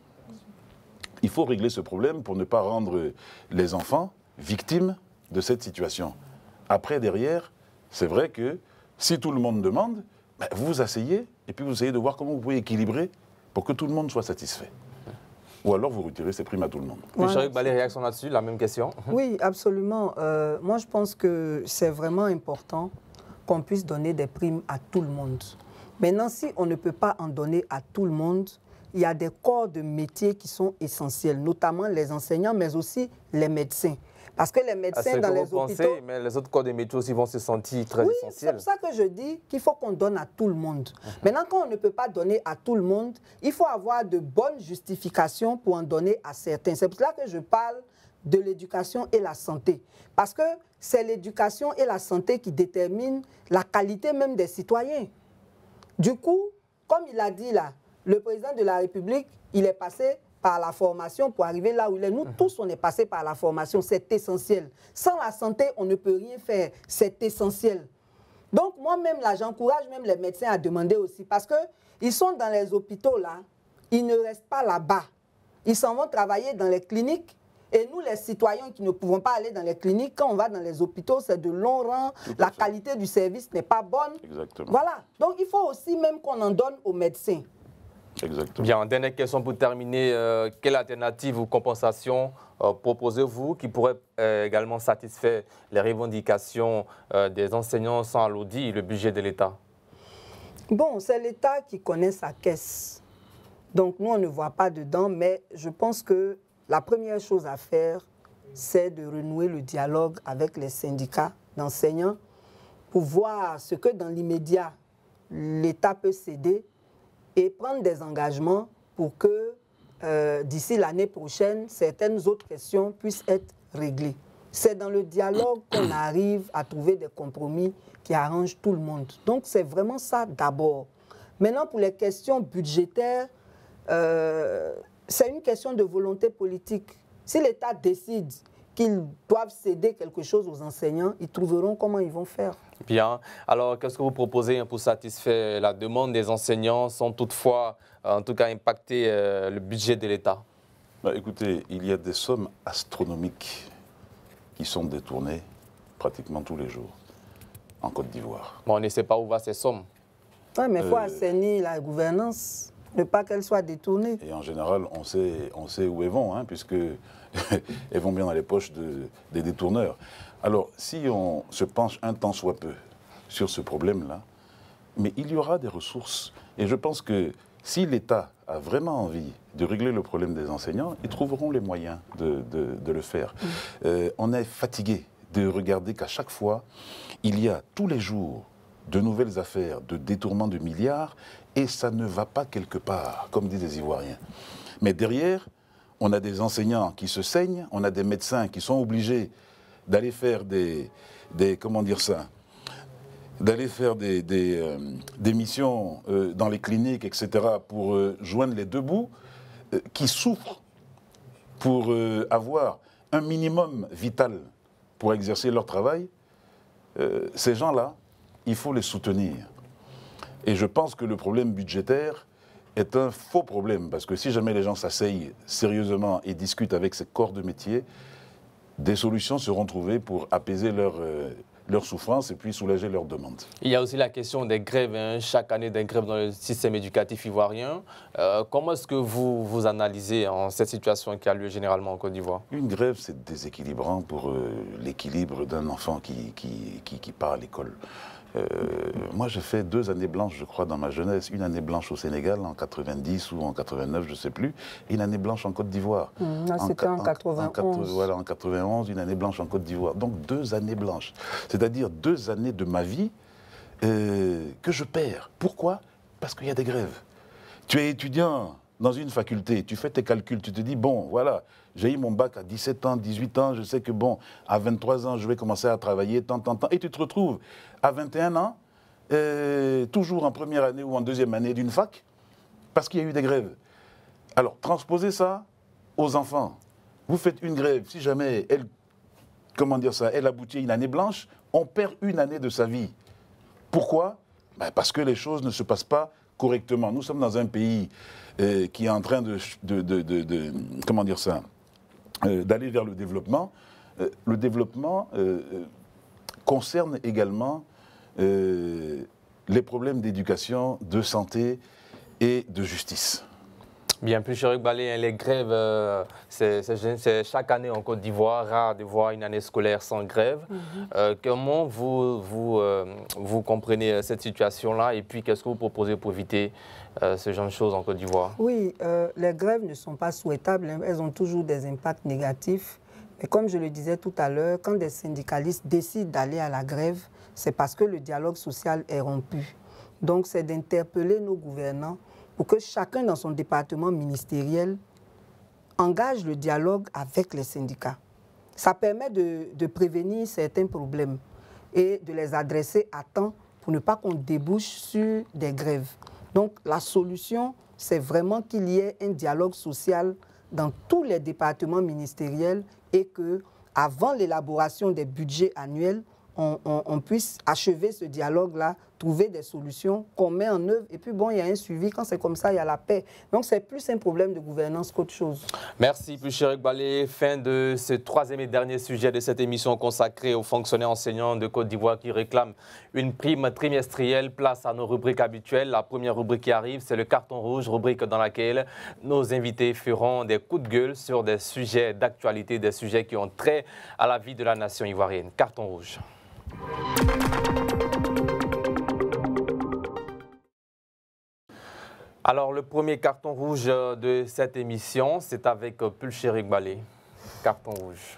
Il faut régler ce problème pour ne pas rendre les enfants victimes de cette situation. Après, derrière, c'est vrai que si tout le monde demande, ben vous vous asseyez et puis vous essayez de voir comment vous pouvez équilibrer pour que tout le monde soit satisfait. Ou alors vous retirez ces primes à tout le monde. Voilà. Charles Balé, réaction là-dessus, la même question. Oui, absolument. Moi, je pense que c'est vraiment important qu'on puisse donner des primes à tout le monde. Maintenant, si on ne peut pas en donner à tout le monde, il y a des corps de métiers qui sont essentiels, notamment les enseignants, mais aussi les médecins. Parce que les médecins dans les hôpitaux... Mais les autres corps de métiers aussi vont se sentir très essentiels. C'est pour ça que je dis qu'il faut qu'on donne à tout le monde. Maintenant, quand on ne peut pas donner à tout le monde, il faut avoir de bonnes justifications pour en donner à certains. C'est pour ça que je parle de l'éducation et la santé. Parce que c'est l'éducation et la santé qui déterminent la qualité même des citoyens. Du coup, comme il a dit là, le président de la République, il est passé par la formation pour arriver là où il est. Nous tous, on est passé par la formation, c'est essentiel. Sans la santé, on ne peut rien faire, c'est essentiel. Donc moi-même, là, j'encourage même les médecins à demander aussi, parce qu'ils sont dans les hôpitaux là, ils ne restent pas là-bas. Ils s'en vont travailler dans les cliniques. Et nous, les citoyens qui ne pouvons pas aller dans les cliniques, quand on va dans les hôpitaux, c'est de longs rangs, la qualité du service n'est pas bonne. Exactement. Voilà. Donc, il faut aussi même qu'on en donne aux médecins. Exactement. Bien, dernière question pour terminer. Quelle alternative ou compensation proposez-vous qui pourrait également satisfaire les revendications des enseignants sans alourdir le budget de l'État? Bon, c'est l'État qui connaît sa caisse. Donc, nous, on ne voit pas dedans, mais je pense que la première chose à faire, c'est de renouer le dialogue avec les syndicats d'enseignants pour voir ce que dans l'immédiat, l'État peut céder et prendre des engagements pour que d'ici l'année prochaine, certaines autres questions puissent être réglées. C'est dans le dialogue qu'on arrive à trouver des compromis qui arrangent tout le monde. Donc c'est vraiment ça d'abord. Maintenant, pour les questions budgétaires, c'est une question de volonté politique. Si l'État décide qu'ils doivent céder quelque chose aux enseignants, ils trouveront comment ils vont faire. Bien. Alors, qu'est-ce que vous proposez pour satisfaire la demande des enseignants sans toutefois, en tout cas, impacter le budget de l'État? Écoutez, il y a des sommes astronomiques qui sont détournées pratiquement tous les jours en Côte d'Ivoire. Bon, on ne sait pas où va ces sommes. Oui, mais il faut assainir la gouvernance, ne pas qu'elle soit détournée. Et en général, on sait où elles vont, hein, puisque elles vont bien dans les poches des détourneurs. Alors, si on se penche un tant soit peu sur ce problème-là, mais il y aura des ressources. Et je pense que si l'État a vraiment envie de régler le problème des enseignants, ils trouveront les moyens de le faire. On est fatigué de regarder qu'à chaque fois, il y a tous les jours de nouvelles affaires de détournement de milliards et ça ne va pas quelque part, comme disent les Ivoiriens. Mais derrière, on a des enseignants qui se saignent, on a des médecins qui sont obligés d'aller faire comment dire ça, d'aller faire des missions dans les cliniques, etc., pour joindre les deux bouts, qui souffrent pour avoir un minimum vital pour exercer leur travail. Ces gens-là, il faut les soutenir. Et je pense que le problème budgétaire est un faux problème, parce que si jamais les gens s'asseyent sérieusement et discutent avec ces corps de métier, des solutions seront trouvées pour apaiser leur souffrance et puis soulager leurs demandes. Il y a aussi la question des grèves, hein, chaque année des grèves dans le système éducatif ivoirien. Comment est-ce que vous analysez cette situation qui a lieu généralement en Côte d'Ivoire? Une grève, c'est déséquilibrant pour l'équilibre d'un enfant qui part à l'école. Moi, j'ai fait 2 années blanches, je crois, dans ma jeunesse. Une année blanche au Sénégal, en 90 ou en 89, je ne sais plus, et une année blanche en Côte d'Ivoire. C'était en 91. Voilà, en 91, une année blanche en Côte d'Ivoire. Donc 2 années blanches. C'est-à-dire 2 années de ma vie que je perds. Pourquoi? Parce qu'il y a des grèves. Tu es étudiant dans une faculté, tu fais tes calculs, tu te dis, bon, voilà, j'ai eu mon bac à 17 ans, 18 ans, je sais que, bon, à 23 ans, je vais commencer à travailler, tant, et tu te retrouves à 21 ans, toujours en première année ou en deuxième année d'une fac, parce qu'il y a eu des grèves. Alors, transposez ça aux enfants. Vous faites une grève, si jamais elle, comment dire ça, elle aboutit à une année blanche, on perd une année de sa vie. Pourquoi? Ben parce que les choses ne se passent pas correctement. Nous sommes dans un pays qui est en train comment dire ça, d'aller vers le développement. Le développement concerne également les problèmes d'éducation, de santé et de justice. Bien plus, Chéric Balé, les grèves, c'est chaque année en Côte d'Ivoire, rare de voir une année scolaire sans grève. Comment vous comprenez cette situation-là et puis qu'est-ce que vous proposez pour éviter ce genre de choses en Côte d'Ivoire? Oui, les grèves ne sont pas souhaitables, hein, elles ont toujours des impacts négatifs. Mais comme je le disais tout à l'heure, quand des syndicalistes décident d'aller à la grève, c'est parce que le dialogue social est rompu. Donc c'est d'interpeller nos gouvernants pour que chacun dans son département ministériel engage le dialogue avec les syndicats. Ça permet de prévenir certains problèmes et de les adresser à temps pour ne pas qu'on débouche sur des grèves. Donc la solution, c'est vraiment qu'il y ait un dialogue social dans tous les départements ministériels et qu'avant l'élaboration des budgets annuels, on puisse achever ce dialogue-là, trouver des solutions qu'on met en œuvre. Et puis bon, il y a un suivi. Quand c'est comme ça, il y a la paix. Donc c'est plus un problème de gouvernance qu'autre chose. Merci, Chéric Balé. Fin de ce 3e et dernier sujet de cette émission consacrée aux fonctionnaires enseignants de Côte d'Ivoire qui réclament une prime trimestrielle. Place à nos rubriques habituelles. La première rubrique qui arrive, c'est le carton rouge, rubrique dans laquelle nos invités feront des coups de gueule sur des sujets d'actualité, des sujets qui ont trait à la vie de la nation ivoirienne. Carton rouge. Alors, le premier carton rouge de cette émission, c'est avec Chéric Balé. Carton rouge.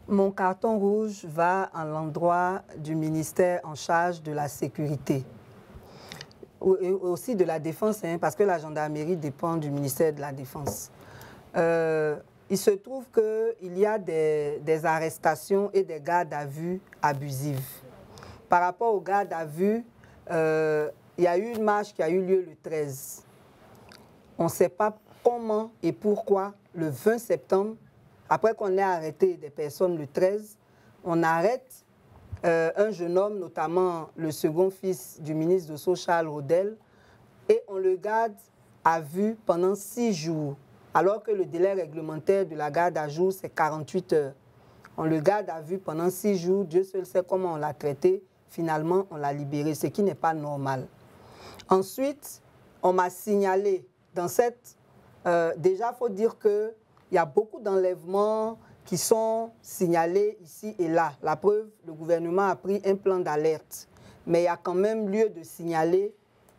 Mon carton rouge va à l'endroit du ministère en charge de la sécurité. Et aussi de la défense, hein, parce que la gendarmerie dépend du ministère de la Défense. Il se trouve qu'il y a des arrestations et des gardes à vue abusives. Par rapport aux gardes à vue, il y a eu une marche qui a eu lieu le 13. On ne sait pas comment et pourquoi, le 20 septembre, après qu'on ait arrêté des personnes le 13, on arrête un jeune homme, notamment le second fils du ministre de Sceaux, Charles Rodel, et on le garde à vue pendant 6 jours. alors que le délai réglementaire de la garde à jour, c'est 48 heures. On le garde à vue pendant 6 jours, Dieu seul sait comment on l'a traité. Finalement, on l'a libéré, ce qui n'est pas normal. Ensuite, on m'a signalé dans cette... déjà, il faut dire qu'il y a beaucoup d'enlèvements qui sont signalés ici et là. La preuve, le gouvernement a pris un plan d'alerte. Mais il y a quand même lieu de signaler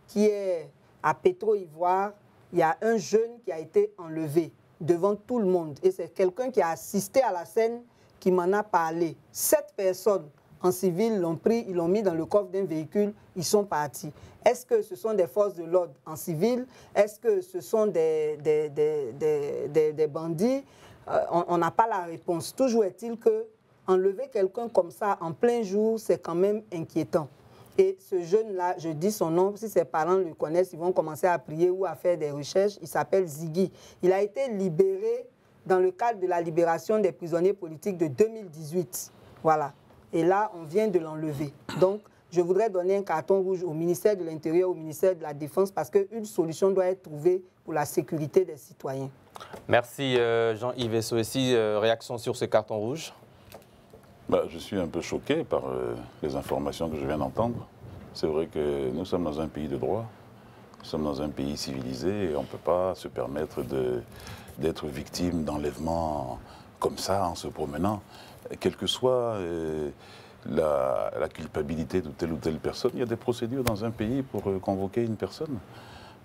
qui est à Pétro-Ivoire, il y a un jeune qui a été enlevé devant tout le monde. Et c'est quelqu'un qui a assisté à la scène qui m'en a parlé. 7 personnes en civil l'ont pris, ils l'ont mis dans le coffre d'un véhicule, ils sont partis. Est-ce que ce sont des forces de l'ordre en civil? Est-ce que ce sont des bandits? On n'a pas la réponse. Toujours est-il que enlever quelqu'un comme ça en plein jour, c'est quand même inquiétant. Et ce jeune-là, je dis son nom, si ses parents le connaissent, ils vont commencer à prier ou à faire des recherches. Il s'appelle Ziggy. Il a été libéré dans le cadre de la libération des prisonniers politiques de 2018. Voilà. Et là, on vient de l'enlever. Donc, je voudrais donner un carton rouge au ministère de l'Intérieur, au ministère de la Défense, parce qu'une solution doit être trouvée pour la sécurité des citoyens. Merci Jean-Yves Essoessi. Réaction sur ce carton rouge? Je suis un peu choqué par les informations que je viens d'entendre. C'est vrai que nous sommes dans un pays de droit, nous sommes dans un pays civilisé et on ne peut pas se permettre d'être victime d'enlèvements comme ça en se promenant. Quelle que soit la culpabilité de telle ou telle personne, il y a des procédures dans un pays pour convoquer une personne.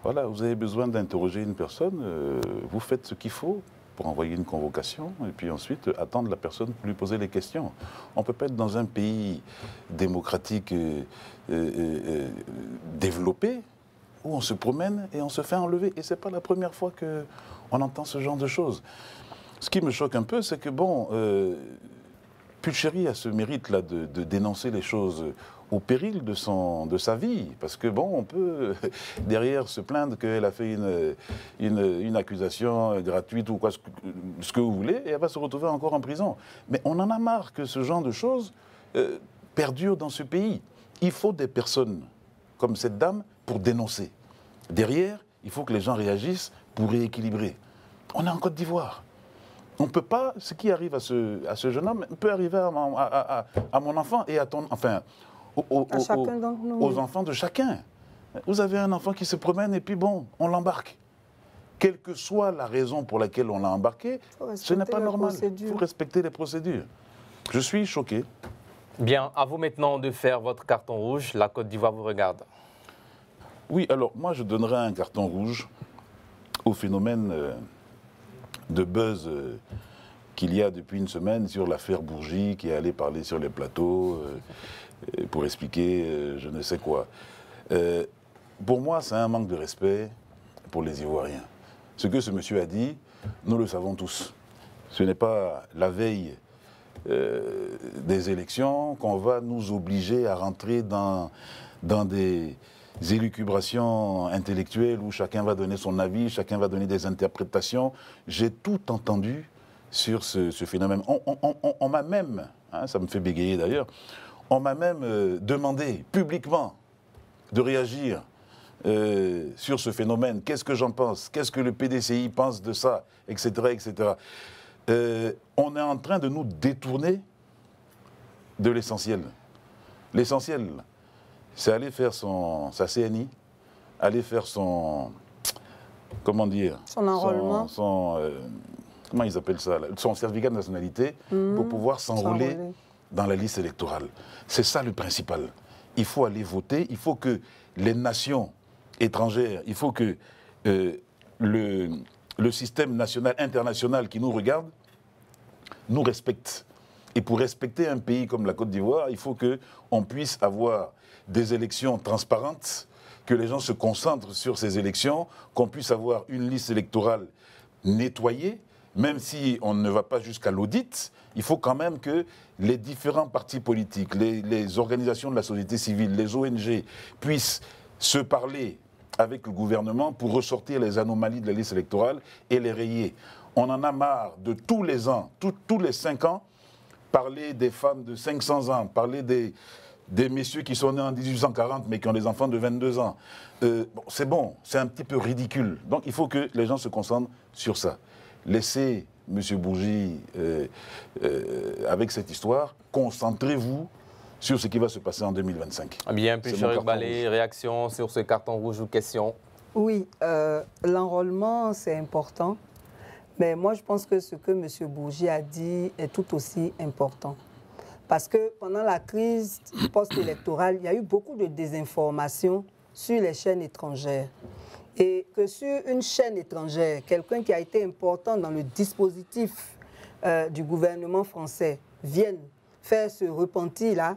Voilà, vous avez besoin d'interroger une personne, vous faites ce qu'il faut pour envoyer une convocation et puis ensuite attendre la personne pour lui poser les questions. On ne peut pas être dans un pays démocratique développé où on se promène et on se fait enlever. Et ce n'est pas la première fois qu'on entend ce genre de choses. Ce qui me choque un peu, c'est que bon, Pulchéry a ce mérite-là de dénoncer les choses au péril de sa vie. Parce que bon, on peut derrière se plaindre qu'elle a fait une accusation gratuite ou quoi, ce que vous voulez, et elle va se retrouver encore en prison. Mais on en a marre que ce genre de choses perdurent dans ce pays. Il faut des personnes comme cette dame pour dénoncer. Derrière, il faut que les gens réagissent pour rééquilibrer. On est en Côte d'Ivoire. On ne peut pas, ce qui arrive à ce jeune homme peut arriver à mon enfant et à ton... Enfin, aux enfants de chacun. Vous avez un enfant qui se promène et puis bon, on l'embarque. Quelle que soit la raison pour laquelle on l'a embarqué, ce n'est pas normal. Il faut respecter les procédures. Je suis choqué. Bien, à vous maintenant de faire votre carton rouge. La Côte d'Ivoire vous regarde. Oui, alors moi je donnerais un carton rouge au phénomène de buzz qu'il y a depuis une semaine sur l'affaire Bourgi qui est allé parler sur les plateaux pour expliquer je ne sais quoi. Pour moi, c'est un manque de respect pour les Ivoiriens. Ce que ce monsieur a dit, nous le savons tous. Ce n'est pas la veille des élections qu'on va nous obliger à rentrer dans des élucubrations intellectuelles où chacun va donner son avis, chacun va donner des interprétations. J'ai tout entendu sur ce phénomène. On m'a même, hein, ça me fait bégayer d'ailleurs, on m'a même demandé publiquement de réagir sur ce phénomène. Qu'est-ce que j'en pense? Qu'est-ce que le PDCI pense de ça? Etc. etc. On est en train de nous détourner de l'essentiel. L'essentiel, c'est aller faire sa CNI, aller faire son... Comment dire? Son enrôlement. Comment ils appellent ça? Son certificat de nationalité pour pouvoir s'enrôler dans la liste électorale. C'est ça le principal. Il faut aller voter, il faut que les nations étrangères, il faut que le système national, international qui nous regarde, nous respecte. Et pour respecter un pays comme la Côte d'Ivoire, il faut qu'on puisse avoir des élections transparentes, que les gens se concentrent sur ces élections, qu'on puisse avoir une liste électorale nettoyée, même si on ne va pas jusqu'à l'audit, il faut quand même que les différents partis politiques, les organisations de la société civile, les ONG puissent se parler avec le gouvernement pour ressortir les anomalies de la liste électorale et les rayer. On en a marre de tous les ans, tous les 5 ans, parler des femmes de 500 ans, parler des messieurs qui sont nés en 1840 mais qui ont des enfants de 22 ans. C'est bon, c'est un petit peu ridicule. Donc il faut que les gens se concentrent sur ça. Laissez M. Bourgi avec cette histoire, concentrez-vous sur ce qui va se passer en 2025. Bien, puis Chéric Balé, réaction sur ce carton rouge ou question? Oui, l'enrôlement, c'est important. Mais moi, je pense que ce que M. Bourgi a dit est tout aussi important. Parce que pendant la crise post-électorale, il y a eu beaucoup de désinformation sur les chaînes étrangères. Et que sur une chaîne étrangère, quelqu'un qui a été important dans le dispositif du gouvernement français vienne faire ce repenti-là,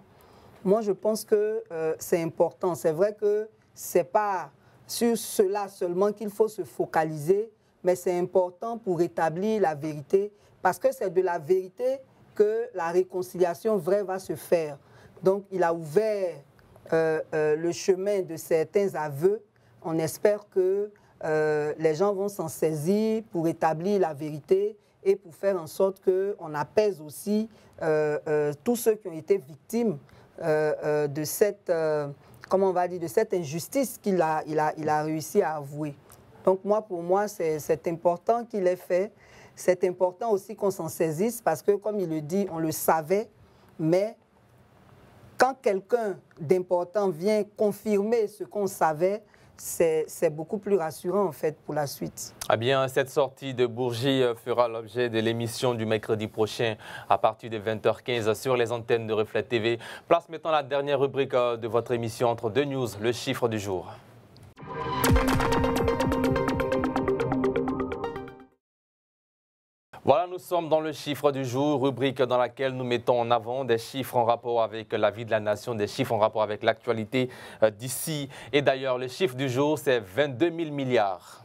moi je pense que c'est important. C'est vrai que ce n'est pas sur cela seulement qu'il faut se focaliser, mais c'est important pour rétablir la vérité, parce que c'est de la vérité que la réconciliation vraie va se faire. Donc il a ouvert le chemin de certains aveux. On espère que les gens vont s'en saisir pour établir la vérité et pour faire en sorte qu'on apaise aussi tous ceux qui ont été victimes de cette, comment on va dire, de cette injustice qu'il a réussi à avouer. Donc moi, pour moi, c'est important qu'il ait fait. C'est important aussi qu'on s'en saisisse parce que, comme il le dit, on le savait, mais quand quelqu'un d'important vient confirmer ce qu'on savait, c'est beaucoup plus rassurant en fait pour la suite. Ah bien, cette sortie de Bourgi fera l'objet de l'émission du mercredi prochain à partir de 20h15 sur les antennes de Reflet TV. Place maintenant la dernière rubrique de votre émission Entre deux news, le chiffre du jour. Voilà, nous sommes dans le chiffre du jour, rubrique dans laquelle nous mettons en avant des chiffres en rapport avec la vie de la nation, des chiffres en rapport avec l'actualité d'ici. Et d'ailleurs, le chiffre du jour, c'est 22 000 milliards.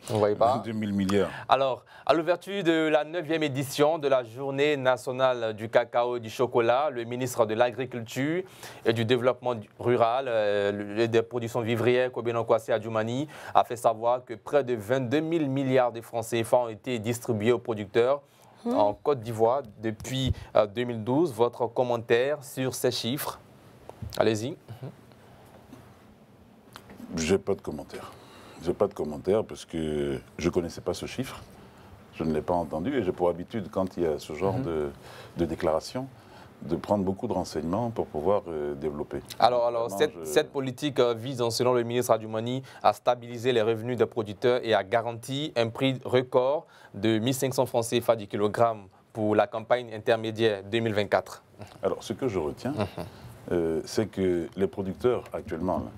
Vous ne voyez pas? 22 000 milliards. Alors, à l'ouverture de la 9e édition de la Journée nationale du cacao et du chocolat, le ministre de l'Agriculture et du Développement rural et des productions vivrières, Kobena Kwasi Adjoumani, a fait savoir que près de 22 000 milliards de francs CFA ont été distribués aux producteurs en Côte d'Ivoire depuis 2012. Votre commentaire sur ces chiffres? Allez-y. J'ai pas de commentaire. J'ai pas de commentaire parce que je ne connaissais pas ce chiffre. Je ne l'ai pas entendu et j'ai pour habitude, quand il y a ce genre de déclaration, de prendre beaucoup de renseignements pour pouvoir développer. Alors cette politique vise, selon le ministre Adjoumani, à stabiliser les revenus des producteurs et à garantir un prix record de 1 500 francs CFA du kilogramme pour la campagne intermédiaire 2024. Alors, ce que je retiens, c'est que les producteurs, actuellement, là,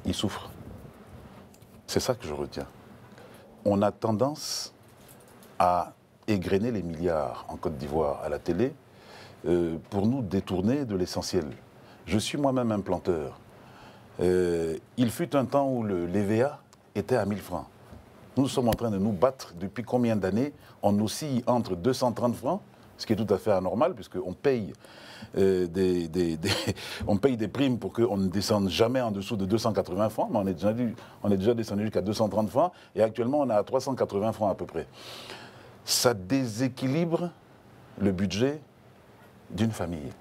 ils souffrent. C'est ça que je retiens. On a tendance à égrener les milliards en Côte d'Ivoire à la télé pour nous détourner de l'essentiel. Je suis moi-même un planteur. Il fut un temps où l'EVA était à 1 000 francs. Nous sommes en train de nous battre depuis combien d'années? On oscille entre 230 francs, ce qui est tout à fait anormal, puisqu'on paye on paye des primes pour qu'on ne descende jamais en dessous de 280 francs, mais on est déjà descendu jusqu'à 230 francs, et actuellement on est à 380 francs à peu près. Ça déséquilibre le budget d'une famille.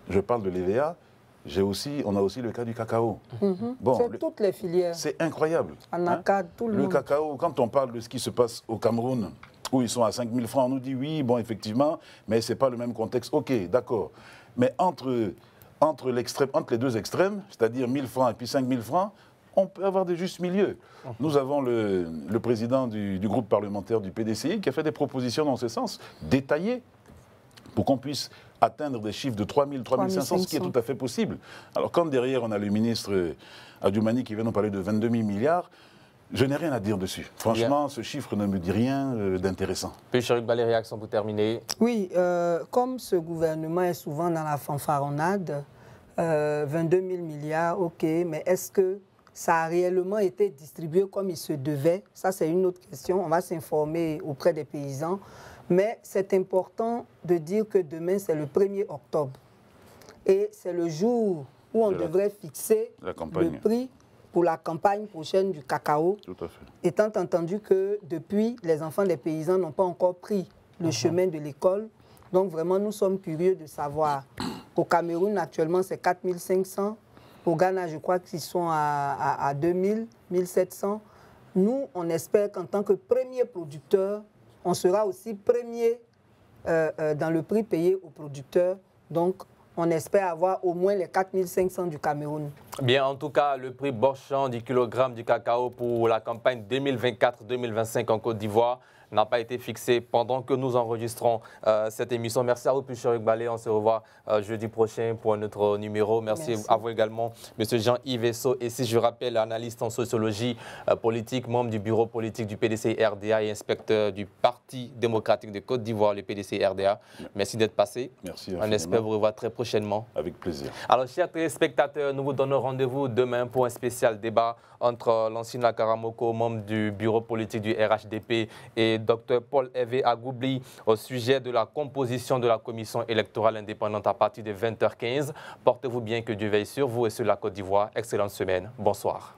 Je parle de l'EVA, on a aussi le cas du cacao. Bon, c'est toutes les filières. C'est incroyable. Anacad, tout le monde. Cacao, quand on parle de ce qui se passe au Cameroun, où ils sont à 5 000 francs, on nous dit oui, bon, effectivement, mais ce n'est pas le même contexte. Ok, d'accord. Mais entre les deux extrêmes, c'est-à-dire 1 000 francs et puis 5 000 francs, on peut avoir des justes milieux. Nous avons le président du groupe parlementaire du PDCI qui a fait des propositions dans ce sens, détaillées, pour qu'on puisse atteindre des chiffres de 3 000, 3 500, ce qui est tout à fait possible. Alors quand derrière on a le ministre Adjoumani qui vient nous parler de 22 000 milliards, je n'ai rien à dire dessus. Franchement, ce chiffre ne me dit rien d'intéressant. Puis Chéric Balé, réaction pour terminer. Oui, comme ce gouvernement est souvent dans la fanfaronnade, 22 000 milliards, ok, mais est-ce que ça a réellement été distribué comme il se devait? Ça, c'est une autre question. On va s'informer auprès des paysans. Mais c'est important de dire que demain, c'est le 1er octobre. Et c'est le jour où on devrait fixer le prix pour la campagne prochaine du cacao. Tout à fait. Étant entendu que depuis, les enfants des paysans n'ont pas encore pris le chemin de l'école. Donc vraiment, nous sommes curieux de savoir. Au Cameroun, actuellement, c'est 4500. Au Ghana, je crois qu'ils sont à 2000, 1700. Nous, on espère qu'en tant que premier producteur, on sera aussi premier dans le prix payé aux producteurs. Donc, on espère avoir au moins les 4500 du Cameroun. Bien, en tout cas, le prix Bourchamp du kilogramme du cacao pour la campagne 2024-2025 en Côte d'Ivoire n'a pas été fixé pendant que nous enregistrons cette émission. Merci à vous, Pucheric Balé. On se revoit jeudi prochain pour un autre numéro. Merci à vous également, M. Jean-Yves Esso. Et si je rappelle, analyste en sociologie politique, membre du bureau politique du PDC-RDA et inspecteur du Parti démocratique de Côte d'Ivoire, le PDC-RDA. Merci d'être passé. Merci. On espère vous revoir très prochainement. Avec plaisir. Alors, chers téléspectateurs, nous vous donnons rendez-vous demain pour un spécial débat entre Lansina Karamoko, membre du bureau politique du RHDP, et Dr Paul-Hervé Agoubli au sujet de la composition de la commission électorale indépendante à partir de 20h15. Portez-vous bien, que Dieu veille sur vous et sur la Côte d'Ivoire. Excellente semaine. Bonsoir.